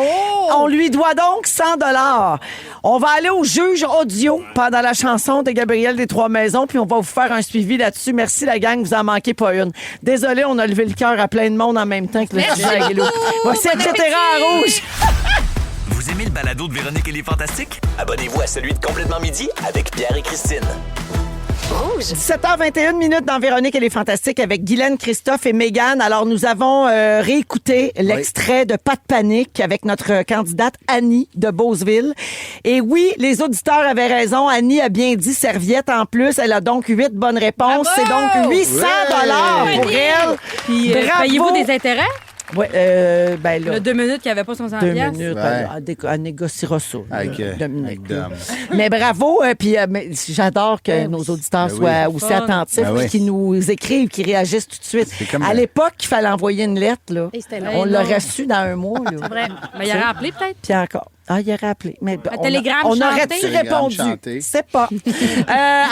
On lui doit donc 100 $. On va aller au juge audio pendant la chanson de Gabriel des Trois-Maisons, puis on va vous faire un suivi là-dessus. Merci, la gang, vous en manquez pas une. Désolé, on a levé le cœur à plein de monde en même temps que le sujet à Guilou. Voici etc. à Rouge. Vous aimez le balado de Véronique et les Fantastiques? Abonnez-vous à celui de Complètement Midi avec Pierre et Christine. Rouge. 17h21 dans Véronique et les Fantastiques avec Guylaine, Christophe et Mégane. Alors, nous avons réécouté l'extrait de Pas de panique avec notre candidate Annie de Beauceville. Et oui, les auditeurs avaient raison. Annie a bien dit serviette en plus. Elle a donc 8 bonnes réponses. Bravo! C'est donc 800 $ pour elle. Puis, Bravo. payez-vous des intérêts? Oui, ben là. Le 2 minutes qu'il n'y avait pas son 100 2 piastres. minutes, elle négociera ça. Avec Dominique. Dom. Mais bravo, puis mais j'adore que nos auditeurs soient aussi attentifs, Ben oui. qu'ils nous écrivent, qu'ils réagissent tout de suite. comme À l'époque, il fallait envoyer une lettre, là. Et c'était long. On l'aurait reçu dans un mois. Là. C'est vrai. Mais il aurait appelé peut-être. Puis encore. Ah, il aurait appelé. Mais Un télégramme on chanté. aurait-tu répondu? chanté. C'est pas.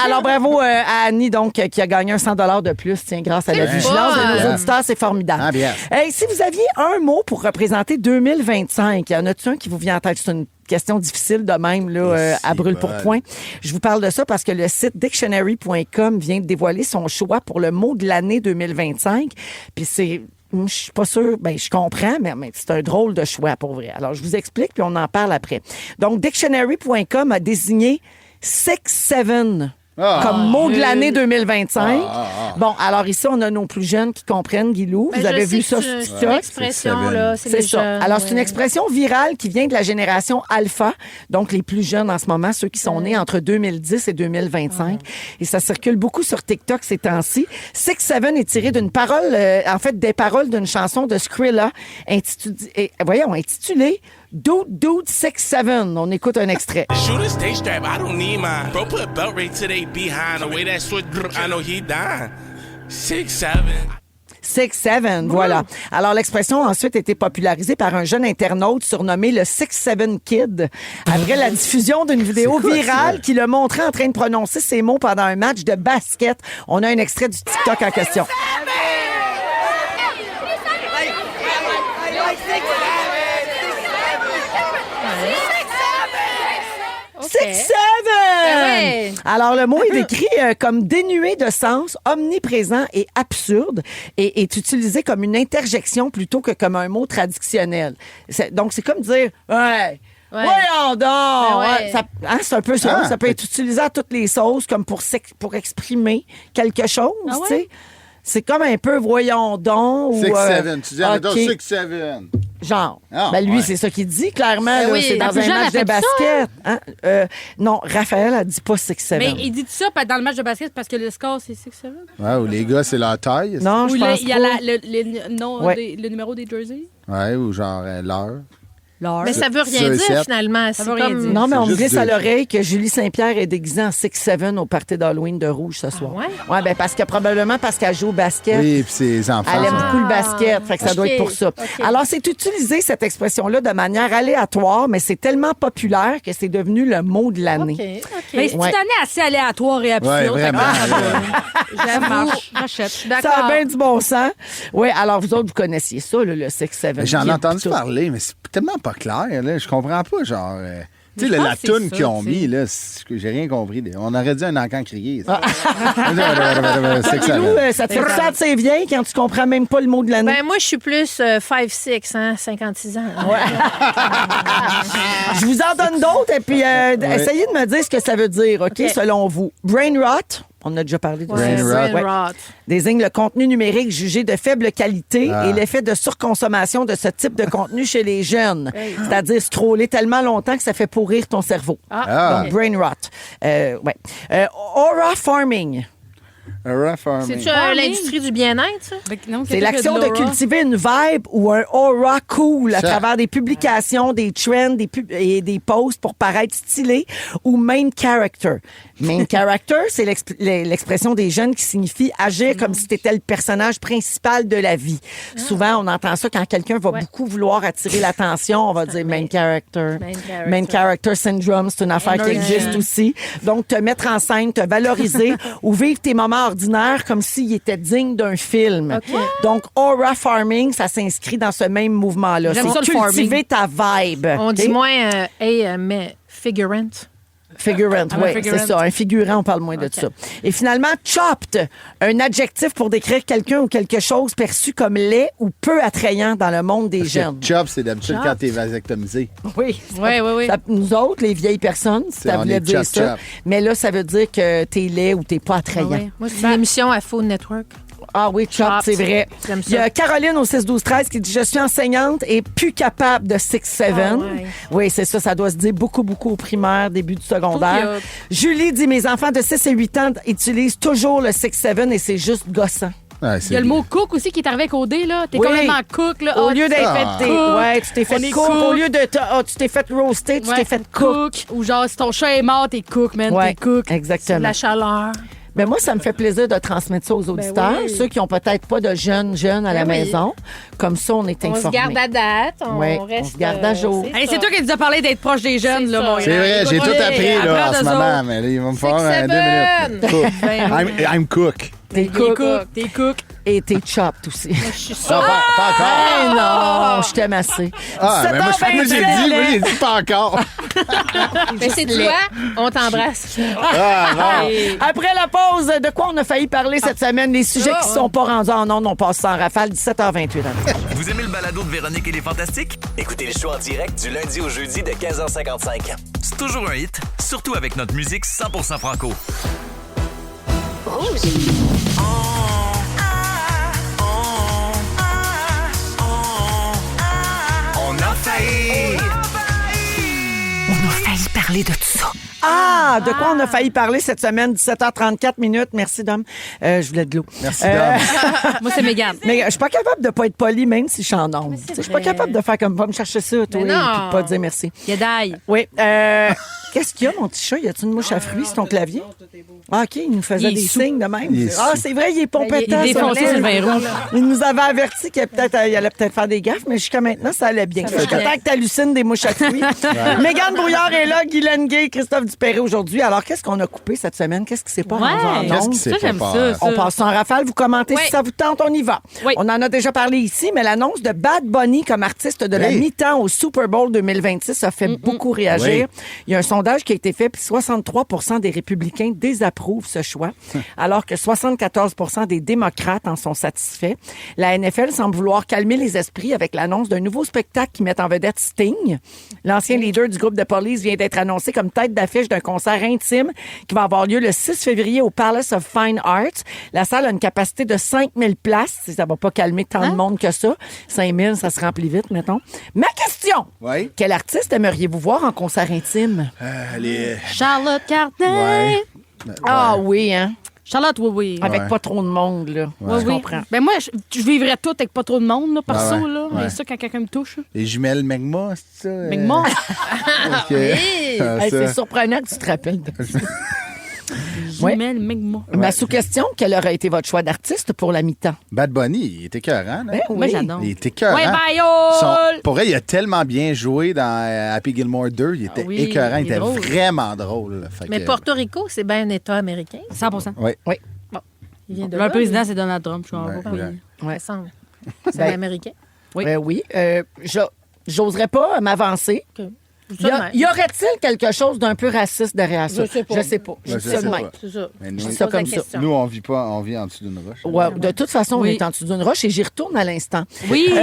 Alors, bravo à Annie, donc, qui a gagné un 100 $ de plus, tiens, grâce à la C'est vigilance fun. de nos auditeurs. C'est formidable. Ah, bien. Hey, si vous aviez un mot pour représenter 2025, y en a-tu un qui vous vient en tête? C'est une question difficile de même, là, à brûle-pour-point. Je vous parle de ça parce que le site dictionary.com vient de dévoiler son choix pour le mot de l'année 2025. Puis c'est... Je suis pas sûre, ben je comprends, mais c'est un drôle de choix pour vrai. Alors, je vous explique, puis on en parle après. Donc, dictionary.com a désigné 6-7 comme mot de l'année 2025. Bon, alors ici, on a nos plus jeunes qui comprennent, Guilou. Ben, vous avez je sais vu ça que sur c'est une TikTok? expression, là. C'est les ça. jeunes, Alors, c'est une ouais. expression virale qui vient de la génération alpha, donc les plus jeunes en ce moment, ceux qui sont nés entre 2010 et 2025. Et ça circule beaucoup sur TikTok ces temps-ci. 6-7 est tiré d'une parole, en fait, des paroles d'une chanson de Skrilla intitulée Dude 6-7. On écoute un extrait. Shooter stay strapped, I don't need mine. Bro put a belt right to they behind. The way that switch, I know he dying. 6-7. 6-7, voilà. Alors, l'expression a ensuite été popularisée par un jeune internaute surnommé le 6-7 Kid après la diffusion d'une vidéo virale qui le montrait en train de prononcer ces mots pendant un match de basket. On a un extrait du TikTok en question. 6-7! ouais. Alors, le mot est décrit comme dénué de sens, omniprésent et absurde et est utilisé comme une interjection plutôt que comme un mot traditionnel. Donc, c'est comme dire « Ouais! » Voyons donc! Ben ouais. Ouais, c'est un peu ça. Ça peut être utilisé à toutes les sauces comme pour exprimer quelque chose, tu sais. C'est comme un peu « voyons donc » ou... 6-7. Tu dis, okay. 6-7. Genre. Ah, ben lui, ouais. c'est ça qu'il dit, clairement. Ben là, oui, c'est la dans plus un jeune match a fait de basket. Hein? Non, Raphaël, elle dit pas 6-7. Mais il dit ça dans le match de basket parce que le score, c'est 6-7. Ouais, ou les gars, c'est leur taille. Non, Ou je pense il y a pas. le numéro des jerseys. Ouais, ou genre l'heure. Mais ça veut rien dire, finalement. Ça C'est veut rien comme... dire. Non, mais on me juste glisse à deux. l'oreille que Julie Saint-Pierre est déguisée en 6-7 au party d'Halloween de Rouge ce soir. ouais? Ouais, ben parce que probablement parce qu'elle joue au basket. Oui, puis ses enfants. Elle aime sont- beaucoup le basket, fait que ça doit être pour ça. Alors, c'est utilisé, cette expression-là, de manière aléatoire, mais c'est tellement populaire que c'est devenu le mot de l'année. Mais c'est Ouais. une année assez aléatoire et absurde. Ouais, vraiment. J'avoue, j'achète. Je suis Ça a d'accord. bien du bon sens. Oui, alors vous autres, vous connaissiez ça, là, le 6-7. Mais J'en ai entendu Tout. parler, mais c'est tellement pas clair. Là. Je comprends pas, genre... tu sais, je pense la que c'est toune ça, qu'ils ont tu sais. mis, là, j'ai rien compris. On aurait dit un encan crier. Ça. Toi, Guilou, ça te fait ça de ces vieilles quand tu comprends même pas le mot de l'année? Ben, moi, je suis plus 5-6, 56 ans. Je vous en donne d'autres et puis essayez de me dire ce que ça veut dire, OK, selon vous. Brain rot, on a déjà parlé de Brain ça. rot. Ouais. Rot. Désigne le contenu numérique jugé de faible qualité et l'effet de surconsommation de ce type de contenu chez les jeunes. C'est-à-dire scroller tellement longtemps que ça fait pourrir ton cerveau. Donc, brain rot. Aura farming. C'est-tu l'industrie du bien-être, ça? C'est l'action de cultiver une vibe ou un aura cool à Ça. travers des publications, des trends et des posts pour paraître stylé ou main character. Main character, c'est l'expression des jeunes qui signifie agir comme si tu étais le personnage principal de la vie. Souvent, on entend ça quand quelqu'un va beaucoup vouloir attirer l'attention, on va dire main character. Main character syndrome, c'est une affaire qui existe aussi. Donc, te mettre en scène, te valoriser ou vivre tes moments vraiment ordinaire, comme s'il était digne d'un film. Donc, aura farming, ça s'inscrit dans ce même mouvement-là. J'aime ça, C'est le cultiver ta vibe. On dit moins, mais figurant. Figurant, oui, c'est ça. Un figurant, on parle moins de ça. Et finalement, chopped, un adjectif pour décrire quelqu'un ou quelque chose perçu comme laid ou peu attrayant dans le monde des jeunes. Chop, c'est d'habitude quand t'es vasectomisé. Oui. Oui. Nous autres, les vieilles personnes, ça on voulait est dire chop, ça. chop. Mais là, ça veut dire que t'es laid ou t'es pas attrayant. Moi, c'est une émission à Food Network. Ah oui, Chop, c'est vrai. J'aime ça. Il y a Caroline au 6-12-13 qui dit « Je suis enseignante et plus capable de 6-7 ». Oui, c'est ça. Ça doit se dire beaucoup au primaire, début du secondaire. Julie dit « Mes enfants de 6 et 8 ans utilisent toujours le 6-7 et c'est juste gossant ». Il y a le mot cook aussi qui est arrivé avec OD, là. T'es complètement cook, là. Au lieu d'être fait... Ouais, tu t'es fait cook. Au lieu de... tu t'es fait roaster, tu t'es fait cook. Ou genre, si ton chat est mort, t'es cook, man. T'es cook. Exactement. La chaleur. Ben moi, ça me fait plaisir de transmettre ça aux auditeurs, ceux qui n'ont peut-être pas de jeunes à la maison. Comme ça, on est informés. On se garde à date, on reste... On se garde à jour. C'est toi qui nous as parlé d'être proche des jeunes, là, mon gars. C'est vrai, j'ai tout appris là, en ce moment, mais là, il va me falloir 2 minutes. Cook. I'm cook. T'es cook. Et t'es chopped aussi. Je suis sûre. Pas encore. Non, je t'aime assez. Mais moi, j'ai dit pas encore. Mais c'est toi, on t'embrasse. Après la pause, de quoi on a failli parler cette semaine? Les sujets qui ne sont pas rendus en ondes, on passe ça en rafale, 17h28. Vous aimez le balado de Véronique et les Fantastiques? Écoutez le show en direct du lundi au jeudi de 15h55. C'est toujours un hit, surtout avec notre musique 100% franco. Rouge. On a failli parler de tout ça. Ah, de quoi on a failli parler cette semaine, 17h34 minutes. Merci, Dom. Je voulais de l'eau. Merci, Dom. Moi, c'est Mégane. Mais je suis pas capable de pas être poli, même si je suis en ondes. Je suis pas capable de faire comme va me chercher ça, toi, et puis de pas dire merci. Yadaï. Oui. Qu'est-ce qu'il y a, mon petit chat? Y a-tu une mouche à fruits sur ton clavier? Ah, OK, il nous faisait des signes de même. C'est vrai, il est pompétant. Il est défoncé sur le vin rouge. Il nous avait averti qu'il allait peut-être faire des gaffes, mais jusqu'à maintenant, ça allait bien. Jusqu'à temps que tu hallucines des mouches à fruits. Mégane Brouillard est là, Guylaine Gay, Christophe Dupéré aujourd'hui. Alors, qu'est-ce qu'on a coupé cette semaine? Qu'est-ce qui s'est pas rendu en ondes? J'aime ça. On passe en rafale, vous commentez si ça vous tente, on y va. Oui. On en a déjà parlé ici, mais l'annonce de Bad Bunny comme artiste de la mi-temps au Super Bowl 2026 a fait beaucoup réagir. Il y a un sondage qui a été fait, puis 63% des républicains désapprouvent ce choix, alors que 74% des démocrates en sont satisfaits. La NFL semble vouloir calmer les esprits avec l'annonce d'un nouveau spectacle qui met en vedette Sting. L'ancien leader du groupe de Police vient d'être annoncé comme tête d'affiche d'un concert intime qui va avoir lieu le 6 février au Palace of Fine Arts. La salle a une capacité de 5000 places. Ça va pas calmer tant de monde que ça. 5000, ça se remplit vite, mettons. Ma question! Quel artiste aimeriez-vous voir en concert intime? Charlotte Cardin. Ah oui, hein? Charlotte, oui. Avec pas trop de monde, là. Je comprends. Ben moi, je vivrais tout avec pas trop de monde, là, perso, là. Mais ça, quand quelqu'un me touche. Les jumelles Megma, c'est ça? Megma? C'est surprenant que tu te rappelles de ça. Jumelles Megma. Ma sous-question, quel aurait été votre choix d'artiste pour la mi-temps? Bad Bunny, il était écœurant. Moi, j'adore. Il était écœurant. Ouais, bye, Pour vrai, il a tellement bien joué dans Happy Gilmore 2. Il était écœurant. Il était vraiment drôle. Mais Porto Rico, c'est bien un État américain. 100%. Oui. Bon, il vient de le président, c'est Donald Trump. Je crois. C'est américain. Oui. J'oserais pas m'avancer. Y aurait-il quelque chose d'un peu raciste derrière ça? Je sais pas. Je dis ça de même. C'est ça. Je dis ça comme ça. Nous, on vit en dessous d'une roche. Ouais, de toute façon, on est en dessous d'une roche et j'y retourne à l'instant. Oui.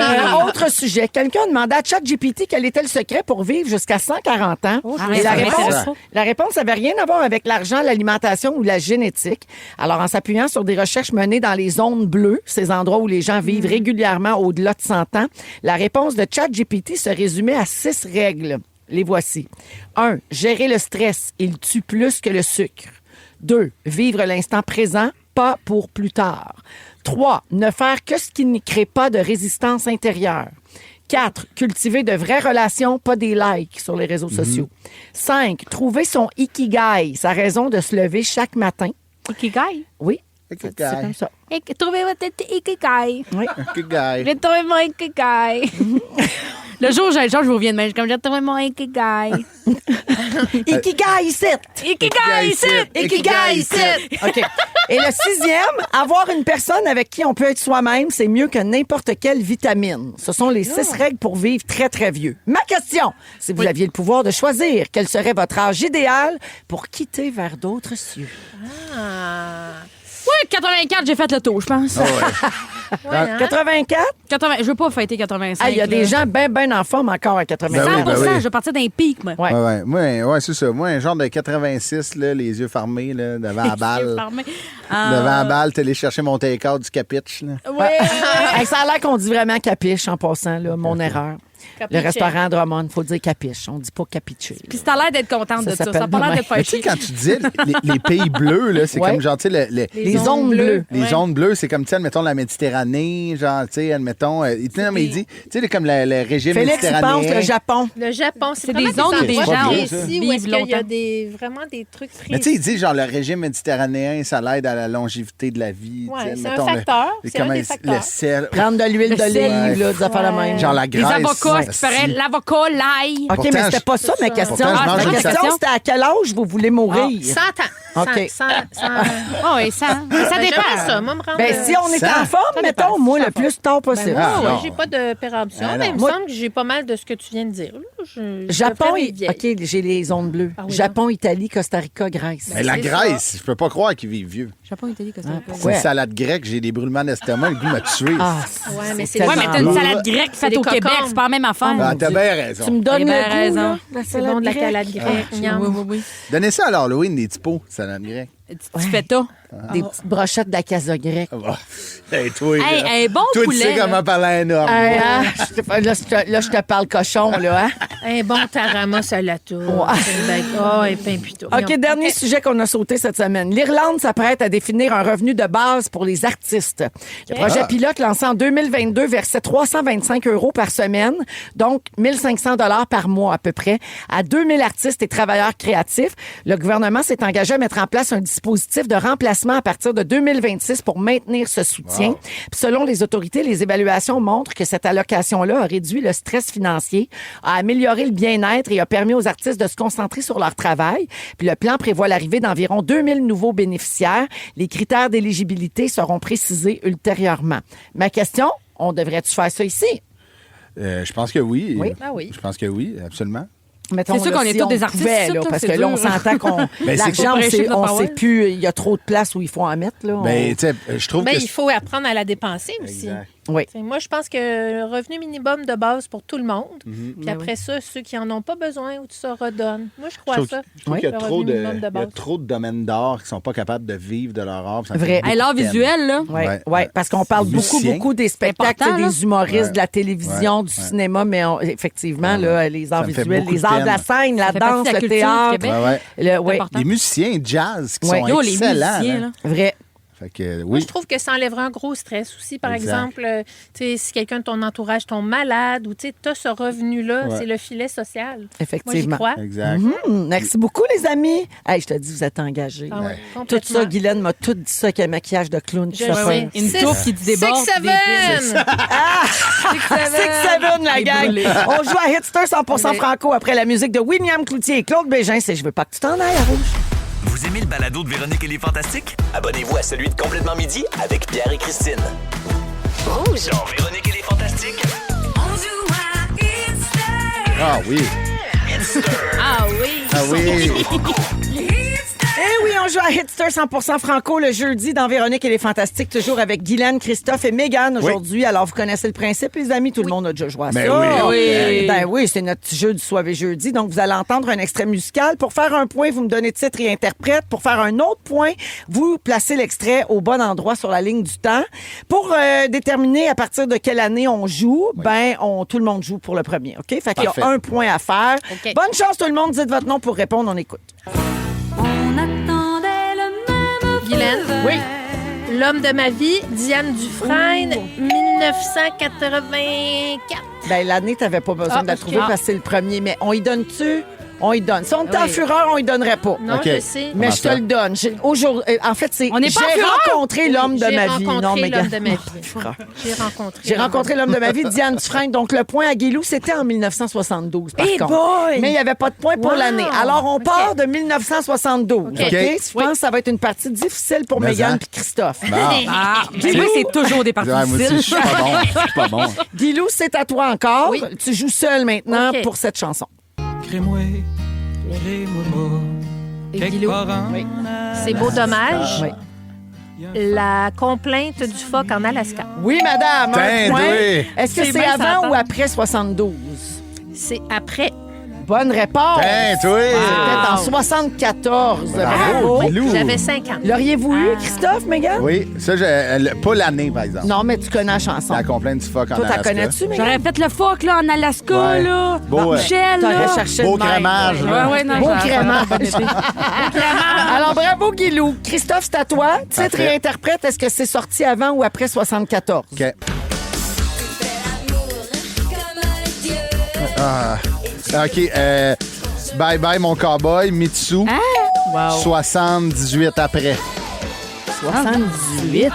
Autre sujet. Quelqu'un a demandé à ChatGPT quel était le secret pour vivre jusqu'à 140 ans. Et la réponse n'avait rien à voir avec l'argent, l'alimentation ou la génétique. Alors, en s'appuyant sur des recherches menées dans les zones bleues, ces endroits où les gens vivent régulièrement au-delà de 100 ans, la réponse de ChatGPT se résumait à 6 règles. Les voici. 1. Gérer le stress. Il tue plus que le sucre. 2. Vivre l'instant présent, pas pour plus tard. 3. Ne faire que ce qui ne crée pas de résistance intérieure. 4. Cultiver de vraies relations, pas des likes sur les réseaux sociaux. 5. Trouver son ikigai, sa raison de se lever chaque matin. Ikigai? Oui. C'est comme ça. Trouvez votre ikigai. Oui. Ikigai. J'ai trouvé mon ikigai. Le jour où j'ai le genre, je vous reviens de même. Je suis comme, j'ai trouvé mon Ikigai. Ikigai ici! Ikigai ici! Ikigai ici! OK. Et le 6e, avoir une personne avec qui on peut être soi-même, c'est mieux que n'importe quelle vitamine. Ce sont les 6 règles pour vivre très, très vieux. Ma question, si vous aviez le pouvoir de choisir, quel serait votre âge idéal pour quitter vers d'autres cieux? Ouais, 84, j'ai fait le tour, je pense. Ouais, hein? 84? 80, je veux pas fêter 85. Il y a des gens bien en forme encore à 85. 100%, je vais partir d'un pic, moi. Ouais, c'est ça. Moi, un genre de 86, là, les yeux fermés, là, devant la balle. Devant la balle, t'allais chercher mon take-out du Capitch. Là. Hey, ça a l'air qu'on dit vraiment Capiche en passant, là, mon erreur. Capiche. Le restaurant Drummond, il faut dire Capiche. On dit pas Capiche. Puis t'as l'air d'être contente de ça. Ça a pas l'air de faire Mais tu sais, chier. quand tu disais les pays bleus, là, c'est comme genre, tu sais, les zones bleues. Les zones bleues, c'est comme, tu sais, admettons, la Méditerranée, genre, tu sais, admettons. Non, mais il dit, tu sais, comme le régime Félix, il méditerranéen. pense le Japon. Le Japon, c'est des vraiment zones où des gens précis où est-ce vivent qu'il y a longtemps. vraiment des trucs précis. Mais tu sais, il dit, genre, le régime méditerranéen, ça l'aide à la longévité de la vie. Ouais, tu sais, c'est mettons, un facteur. C'est un comment des facteurs. le sel. Prendre de l'huile d'olive, là, des affaires la même. Genre la Les graisse. avocats, ce qui ferait l'avocat, l'ail. OK, Pourtant, mais c'était pas ça ma question. pourtant, je mange Ma une question, c'était à quel âge vous voulez mourir? 100 ans. OK. 100. Oh, et ça dépend. J'aimerais ça, moi, me rendre... Ben, si on est 100. en forme, mettons, moi, le plus tard possible. Ben, non. j'ai pas de péremption, Ben mais non. il me Moi- semble que j'ai pas mal de ce que tu viens de dire. Là. Je Japon, devrais vivre vieille. OK, j'ai les ondes bleues. Ah oui, Japon, Italie, Costa Rica, Grèce. Mais la c'est Grèce, je peux pas croire qu'ils vivent vieux. Japon, Italie, Costa Rica. C'est une salade grecque, j'ai des brûlements d'estomac, le goût m'a tué. Ah, Ouais, mais c'est tellement Ouais, mais t'as une salade grecque C'est faite des au Québec, cocombes. c'est pas la même affaire. Ben, t'as bien raison. tu me donnes Eh le ben, goût, raison. là, la C'est salade bon de la grecque. salade grecque. Miam. Oui. Donnez ça à l'Halloween, des petits pots, salade grecque. Tu fais ça. Des petites brochettes de la casa grecque. Hey, toi, Hey, là. un bon Toi, tu poulet. sais comment parler à un homme. Là, je te parle cochon, là. Hein? Un bon tarama salato. Oh, et pain plutôt. OK, dernier sujet qu'on a sauté cette semaine. L'Irlande s'apprête à définir un revenu de base pour les artistes. Le projet pilote lancé en 2022 versait 325 € par semaine, donc 1500 $ par mois à peu près, à 2000 artistes et travailleurs créatifs. Le gouvernement s'est engagé à mettre en place un dispositif de remplacement à partir de 2026 pour maintenir ce soutien. Puis selon les autorités, les évaluations montrent que cette allocation-là a réduit le stress financier, a amélioré le bien-être et a permis aux artistes de se concentrer sur leur travail. Puis le plan prévoit l'arrivée d'environ 2000 nouveaux bénéficiaires. Les critères d'éligibilité seront précisés ultérieurement. Ma question, on devrait-tu faire ça ici? Je pense que oui. Oui. Ah oui. Je pense que oui, absolument. Mettons, C'est sûr là, qu'on est si tous on des artistes, pouvait, ça, là, là, parce c'est que là, on dur. s'entend qu'on... Ben, c'est l'argent, prêcher notre on parole. sait plus, il y a trop de place où il faut en mettre. Là. Ben, tu sais, je trouve Mais que... il faut apprendre à la dépenser aussi. Exact. Oui. T'sais, moi, je pense que le revenu minimum de base pour tout le monde. Puis après ça, ceux qui en ont pas besoin, où tu se redonnes. Moi, je crois ça. Je trouve qu'il y a Le trop revenu de, minimum il y a base. trop de domaines d'art qui sont pas capables de vivre de leur art. Ça me Vrai. fait beaucoup L'art de peine. visuel, là. Oui, Ouais. parce qu'on parle Musicien. beaucoup des spectacles, important, là. des humoristes, Ouais. de la télévision, Ouais. du cinéma, mais effectivement, là, les arts Ça me fait visuels, beaucoup les de arts de la peine. scène, la Ça fait partie danse, de la le culture du théâtre. Québec. Ouais. important. Les musiciens jazz qui sont Yo, les excellents. musiciens, là. là. Vrai. Fait que, Moi, oui. je trouve que ça enlèverait un gros stress aussi. Par Exact. exemple, tu sais, si quelqu'un de ton entourage tombe malade ou tu as ce revenu-là, Ouais. c'est le filet social. Effectivement. Moi, j'y crois. Exact. Merci beaucoup, les amis. Hey, je te dis, vous êtes engagés. Ah ouais, Tout complètement. ça, Guylaine m'a tout dit ça avec un maquillage de clown. Je tout le ça. sais. Une Six- touffe qui te déborde. 6-7! Six-Seven, la gang. brûlés. On joue à Hitster 100% franco après la musique de William Cloutier et Claude Bégin. C'est Je veux pas que tu t'en ailles à Rouge. Vous aimez le balado de Véronique et les Fantastiques? Abonnez-vous à celui de Complètement Midi avec Pierre et Christine. Rouge. Dans Véronique et les Fantastiques, On joue à Hitster. Ah oui. Ah oui! Ah oui. Eh oui, on joue à Hitster 100% franco le jeudi dans Véronique et les Fantastiques, toujours avec Guylaine, Christophe et Mégane aujourd'hui. Alors, vous connaissez le principe, les amis. Tout le monde a déjà joué à Ben ça. oui. Ben oui, c'est notre petit jeu du soirée jeudi. Donc, vous allez entendre un extrait musical. Pour faire un point, vous me donnez titre et interprète. Pour faire un autre point, vous placez l'extrait au bon endroit sur la ligne du temps. Pour déterminer à partir de quelle année on joue, tout le monde joue pour le premier. OK? Fait qu'il y Parfait. a un point à faire. OK. Bonne chance, tout le monde. Dites votre nom pour répondre. On écoute. On attendait le même Guylaine? feu vert. Oui. L'homme de ma vie, Diane Dufresne, 1984. Ben, l'année, t'avais pas besoin Ah, de la ok. trouver parce que c'est le premier. Mais on y donne-tu? On y donne. Si on était en fureur, on y donnerait pas. Non, OK. je sais. Mais je te le donne. En fait, c'est On n'est pas en j'ai fureur? rencontré l'homme de ma vie. J'ai rencontré mais l'homme gars- de ma vie. J'ai rencontré l'homme de ma vie, Diane Dufresne. Donc, le point à Guilou, c'était en 1972, par Hey contre. boy! Mais il n'y avait pas de point pour Wow! l'année. Alors, on OK. part de 1972. OK? OK. Je pense que ça va être une partie difficile pour Mais Mégane hein. et Christophe. Ah, moi, c'est toujours des parties Ouais, moi aussi, je suis difficiles. pas bon. Je suis pas bon. Guilou, c'est à toi encore. Oui. Tu joues seul maintenant OK. pour cette chanson. Et Guilou, Oui. c'est beau dommage. Oui. La complainte du phoque en Alaska. Oui, madame. Un Tain, point. oui. Est-ce que C'est c'est bien avant sympa. ou après 72? C'est après. Bonne réponse. Hey, toi! C'était en 74. Bravo. Guilou. J'avais 5 ans. L'auriez-vous eu, Christophe, Mégane? Oui, ça, pas l'année, par exemple. Non, mais tu connais la chanson. La complainte du phoque en Toi, t'as Alaska. connais-tu, Mégane? J'aurais fait le phoque, là, en Alaska, Ouais. là. Beau, Michel, là. T'aurais cherché Beau le même. crémage, là. Ouais, non, Beau j'aurais crémage. pas bonne idée. Alors, bravo, Guilou. Christophe, c'est à toi. Titre Parfait. et interprète, est-ce que c'est sorti avant ou après 74? OK. Ah, OK. Bye bye, mon cowboy. Mitsu. Wow. 78 après. 78.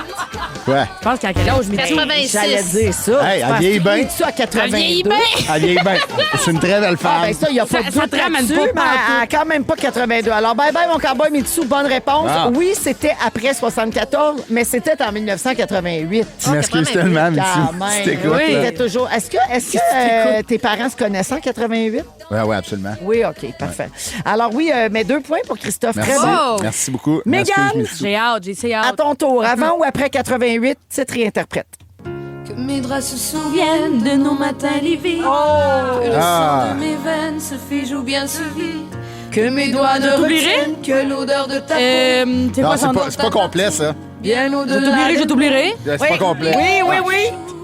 Ouais. Je pense qu'à quel âge, mais 86. J'allais dire ça. Hey, elle vieillit bien. Tu à 82. Elle vieillit bien. Elle vieillit bien. C'est une très belle femme. Ah, ben ça, il n'y a pas de ça doute te ramène là-dessus, pas mais pantoute. elle a quand même pas 82. Alors, bye bye, mon cowboy Mitsu, bonne réponse. Ah. Oui, c'était après 74, mais c'était en 1988. Tu m'excuses tellement, Mitsu. Quand même. Tu t'écoutes, Oui, là. c'était toujours. Est-ce que tes parents se connaissaient en 88? Ouais, ouais, absolument. Oui, OK, parfait. Alors, oui, mais 2 points pour Christophe. Merci. Très bon. Merci beaucoup. Mégane. M'excuse, Mitsu. J'ai hâte, j'ai À hâte. ton tour, avant ou après 88, titre et interprète. Que mes draps se souviennent de nos matins livides. Que le Ah. sang de mes veines se fige ou bien se vide. Que mes doigts Je t'oublierai? Que l'odeur de ta peau. C'est Non, quoi c'est son nom? pas complet, ça. Bien Je au-delà. t'oublierai, je t'oublierai. C'est pas complet. Oui, oui, oui.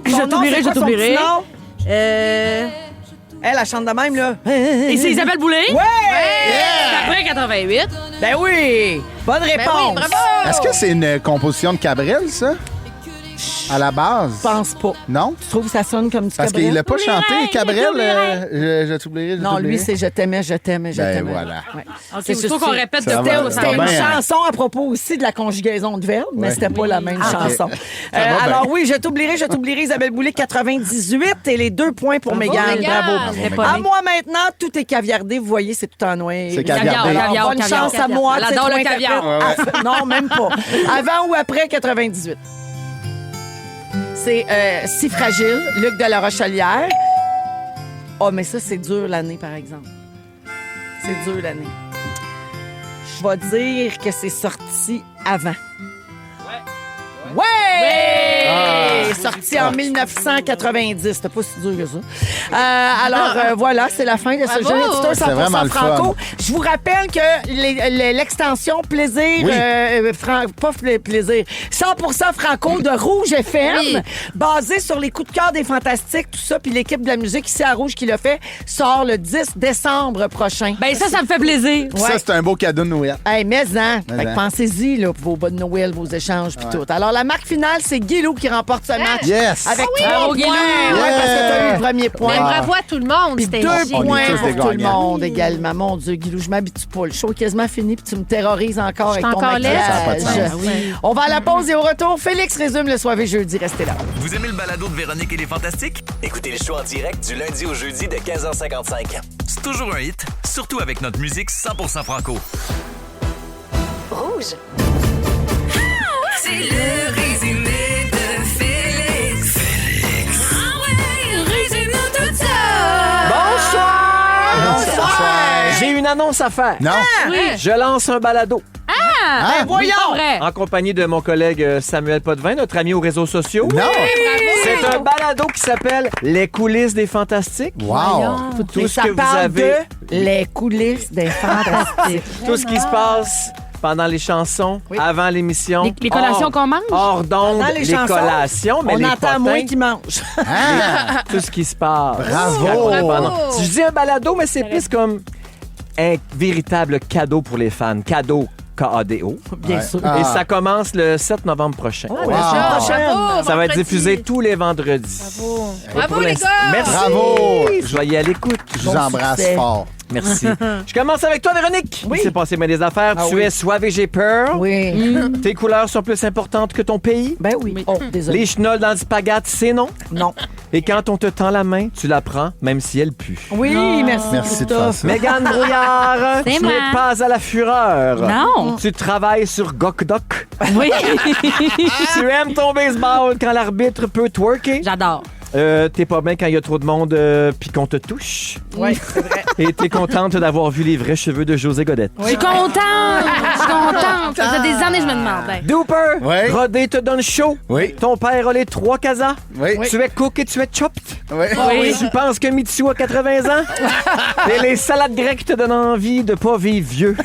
Je Son nom, t'oublierai, c'est je quoi son t'oublierai. petit nom? Elle chante de même, là. Et c'est Isabelle Boulay? Ouais! C'est après 88. Ben oui! Bonne réponse! bravo! Est-ce que c'est une composition de Cabrel, ça? À la base? Je pense pas. Non? Tu trouves que ça sonne comme du Parce Cabrel? qu'il l'a pas chanté, t'oublierai, Cabrel. je Je t'oublierai, je Non, lui, t'oublierai. c'est Je t'aimais, je t'aimais, je Ben t'aimais. voilà. Ouais. OK, C'est il faut juste qu'on ça. répète Ça de va, tête. ça C'était va une bien. chanson à propos aussi de la conjugaison de verbes, mais Ouais. c'était pas la même chanson. va bien. Alors oui, je t'oublierai, Isabelle Boulay, 98 et les 2 points pour Mégane. Mégane. Bravo. C'était pas À né. moi maintenant, tout est caviardé. Vous voyez, c'est tout en noir. C'est Caviar, caviardé. caviar, Bonne caviar. chance à moi. Elle titre adore le ou caviar. interprète. Ah, non, même pas. Avant ou après 98? C'est Si fragile, Luc de la Rochelière. Oh, mais ça, c'est dur l'année, par exemple. C'est dur l'année. Je vais dire que c'est sorti avant. Ouais! Sorti en 1990. C'était pas si dur que ça. Alors, voilà, c'est la fin de ce Bravo! jeu éditeur C'était vraiment 100% le franco. Je vous rappelle que l'extension plaisir, Oui. pas plaisir, 100% franco de Rouge FM, Oui. basé sur les coups de cœur des Fantastiques, tout ça, puis l'équipe de la musique ici à Rouge qui l'a fait, sort le 10 décembre prochain. Ben ça me fait plaisir. Ouais. Ça, c'est un beau cadeau de Noël. Hey, mais hein, Mais fait que hein. pensez-y là, pour vos bonnes Noël, vos échanges puis tout. Alors, la marque finale, c'est Guilou qui remporte ce match. Yes! Avec Ah oui! 3 Bravo, points. Guilou! Ouais, parce que tu as eu le premier point. Mais bravo à tout le monde. Puis C'était 2 génial. points tous des pour tout le gagnants. monde également. Mon Dieu, Guilou, je m'habitue pas. Le show est quasiment fini puis tu me terrorises encore avec ton encore laide. maquillage. Ça a pas de sens. On va à la pause et au retour, Félix résume le soirée jeudi. Restez là. Vous aimez le balado de Véronique et les Fantastiques? Écoutez le show en direct du lundi au jeudi de 15h55. C'est toujours un hit, surtout avec notre musique 100% franco. Rouge. C'est le résumé de Félix. Ah ouais, résume-nous tout ça. Bonsoir! J'ai une annonce à faire. Non? Oui. Je lance un balado Ah, voyons! C'est pas vrai. en compagnie de mon collègue Samuel Potvin, notre ami aux réseaux sociaux. Non! C'est un balado qui s'appelle Les coulisses des Fantastiques. Wow! Tout Mais ce ça que vous parle avez, de les coulisses des Fantastiques. tout ce qui se passe pendant les chansons, Oui. avant l'émission. Les collations hors- qu'on mange? Hors d'onde, Dans les les chansons, collations, mais on les entend potins, moins qui mangent. Ah! tout ce qui se passe. Bravo! Pendant- Si je dis un balado, mais c'est plus comme un véritable cadeau pour les fans. Cadeau. KADO. Bien Ouais. sûr. Ah. Et ça commence le 7 novembre prochain. La semaine prochaine. Bravo, Ça va être vendredi. diffusé tous les vendredis. Bravo. Et Bravo, pour les l'instant- gars. Merci. Bravo. Je vais y aller l'écoute. Je vous Bon embrasse succès. fort. Merci. Je commence avec toi, Véronique. Oui. Il s'est passé bien des affaires. Tu es soive et j'ai peur. Oui. Tes couleurs sont plus importantes que ton pays. Ben oui. Oh, désolé. Les chenolles dans le spaghette, c'est non. Non. Et quand on te tend la main, tu la prends, même si elle pue. Oui, merci. Merci de faire ça. Mégane Brouillard, C'est tu moi. n'es pas à la fureur. Non. Tu travailles sur Gokdok. Oui. Tu aimes ton baseball quand l'arbitre peut twerker. J'adore. T'es pas bien quand il y a trop de monde puis qu'on te touche. Oui, c'est vrai. Et t'es contente d'avoir vu les vrais cheveux de José Godette. Je suis contente. Je suis contente. Ça fait des années que je me demandais. Dooper, Oui. Rodé te donne chaud. Oui. Ton père a les 3 casas. Oui. Tu es cook et tu es chopped. Oui. Oui. Tu penses que Mitsu a 80 ans? Et les salades grecques te donnent envie de pas vivre vieux.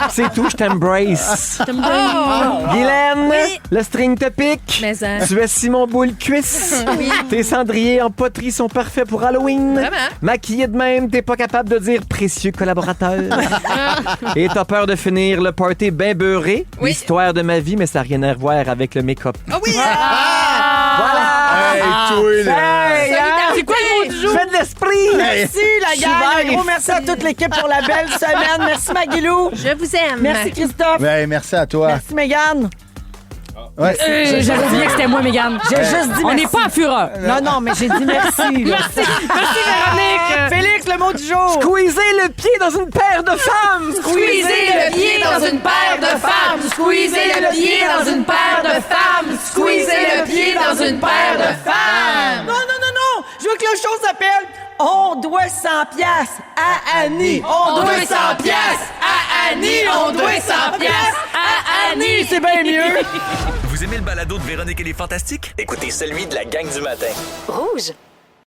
C'est tout, je t'embrace. Guylaine, le string te pique. Mais ça. Tu es Simon Boule cuisse. Tes cendriers en poterie sont parfaits pour Halloween. Vraiment? Maquillé de même, t'es pas capable de dire précieux collaborateur. Et t'as peur de finir le party bien beurré. Oui. L'histoire de ma vie, mais ça n'a rien à voir avec le make-up. Ah oui! Voilà! Hey, toi, là. Hey, hein? C'est quoi le mot du jour? Fais de l'esprit! Merci, la gang. Un gros merci à toute l'équipe pour la belle semaine. Merci, Maguilou. Je vous aime. Merci, Christophe. Ouais, merci à toi. Merci, Mégane. Ouais. J'avais oublié que c'était moi, Mégane. J'ai juste dit On merci. n'est pas à fureur. Non, mais j'ai dit merci. là. Merci, Véronique. Félix, le mot du jour. Squeezer le pied dans une paire de femmes! Squeezer le pied dans une paire de femmes. Squeezer le pied dans une paire de femmes. Squeezer le pied dans une paire de femmes. Non. Je veux que le show s'appelle On doit 100 piastres à Annie. On doit 100 piastres à Annie. On doit 100 piastres à Annie. C'est bien mieux. Vous aimez le balado de Véronique et les Fantastiques? Écoutez celui de la gang du matin. Rouge.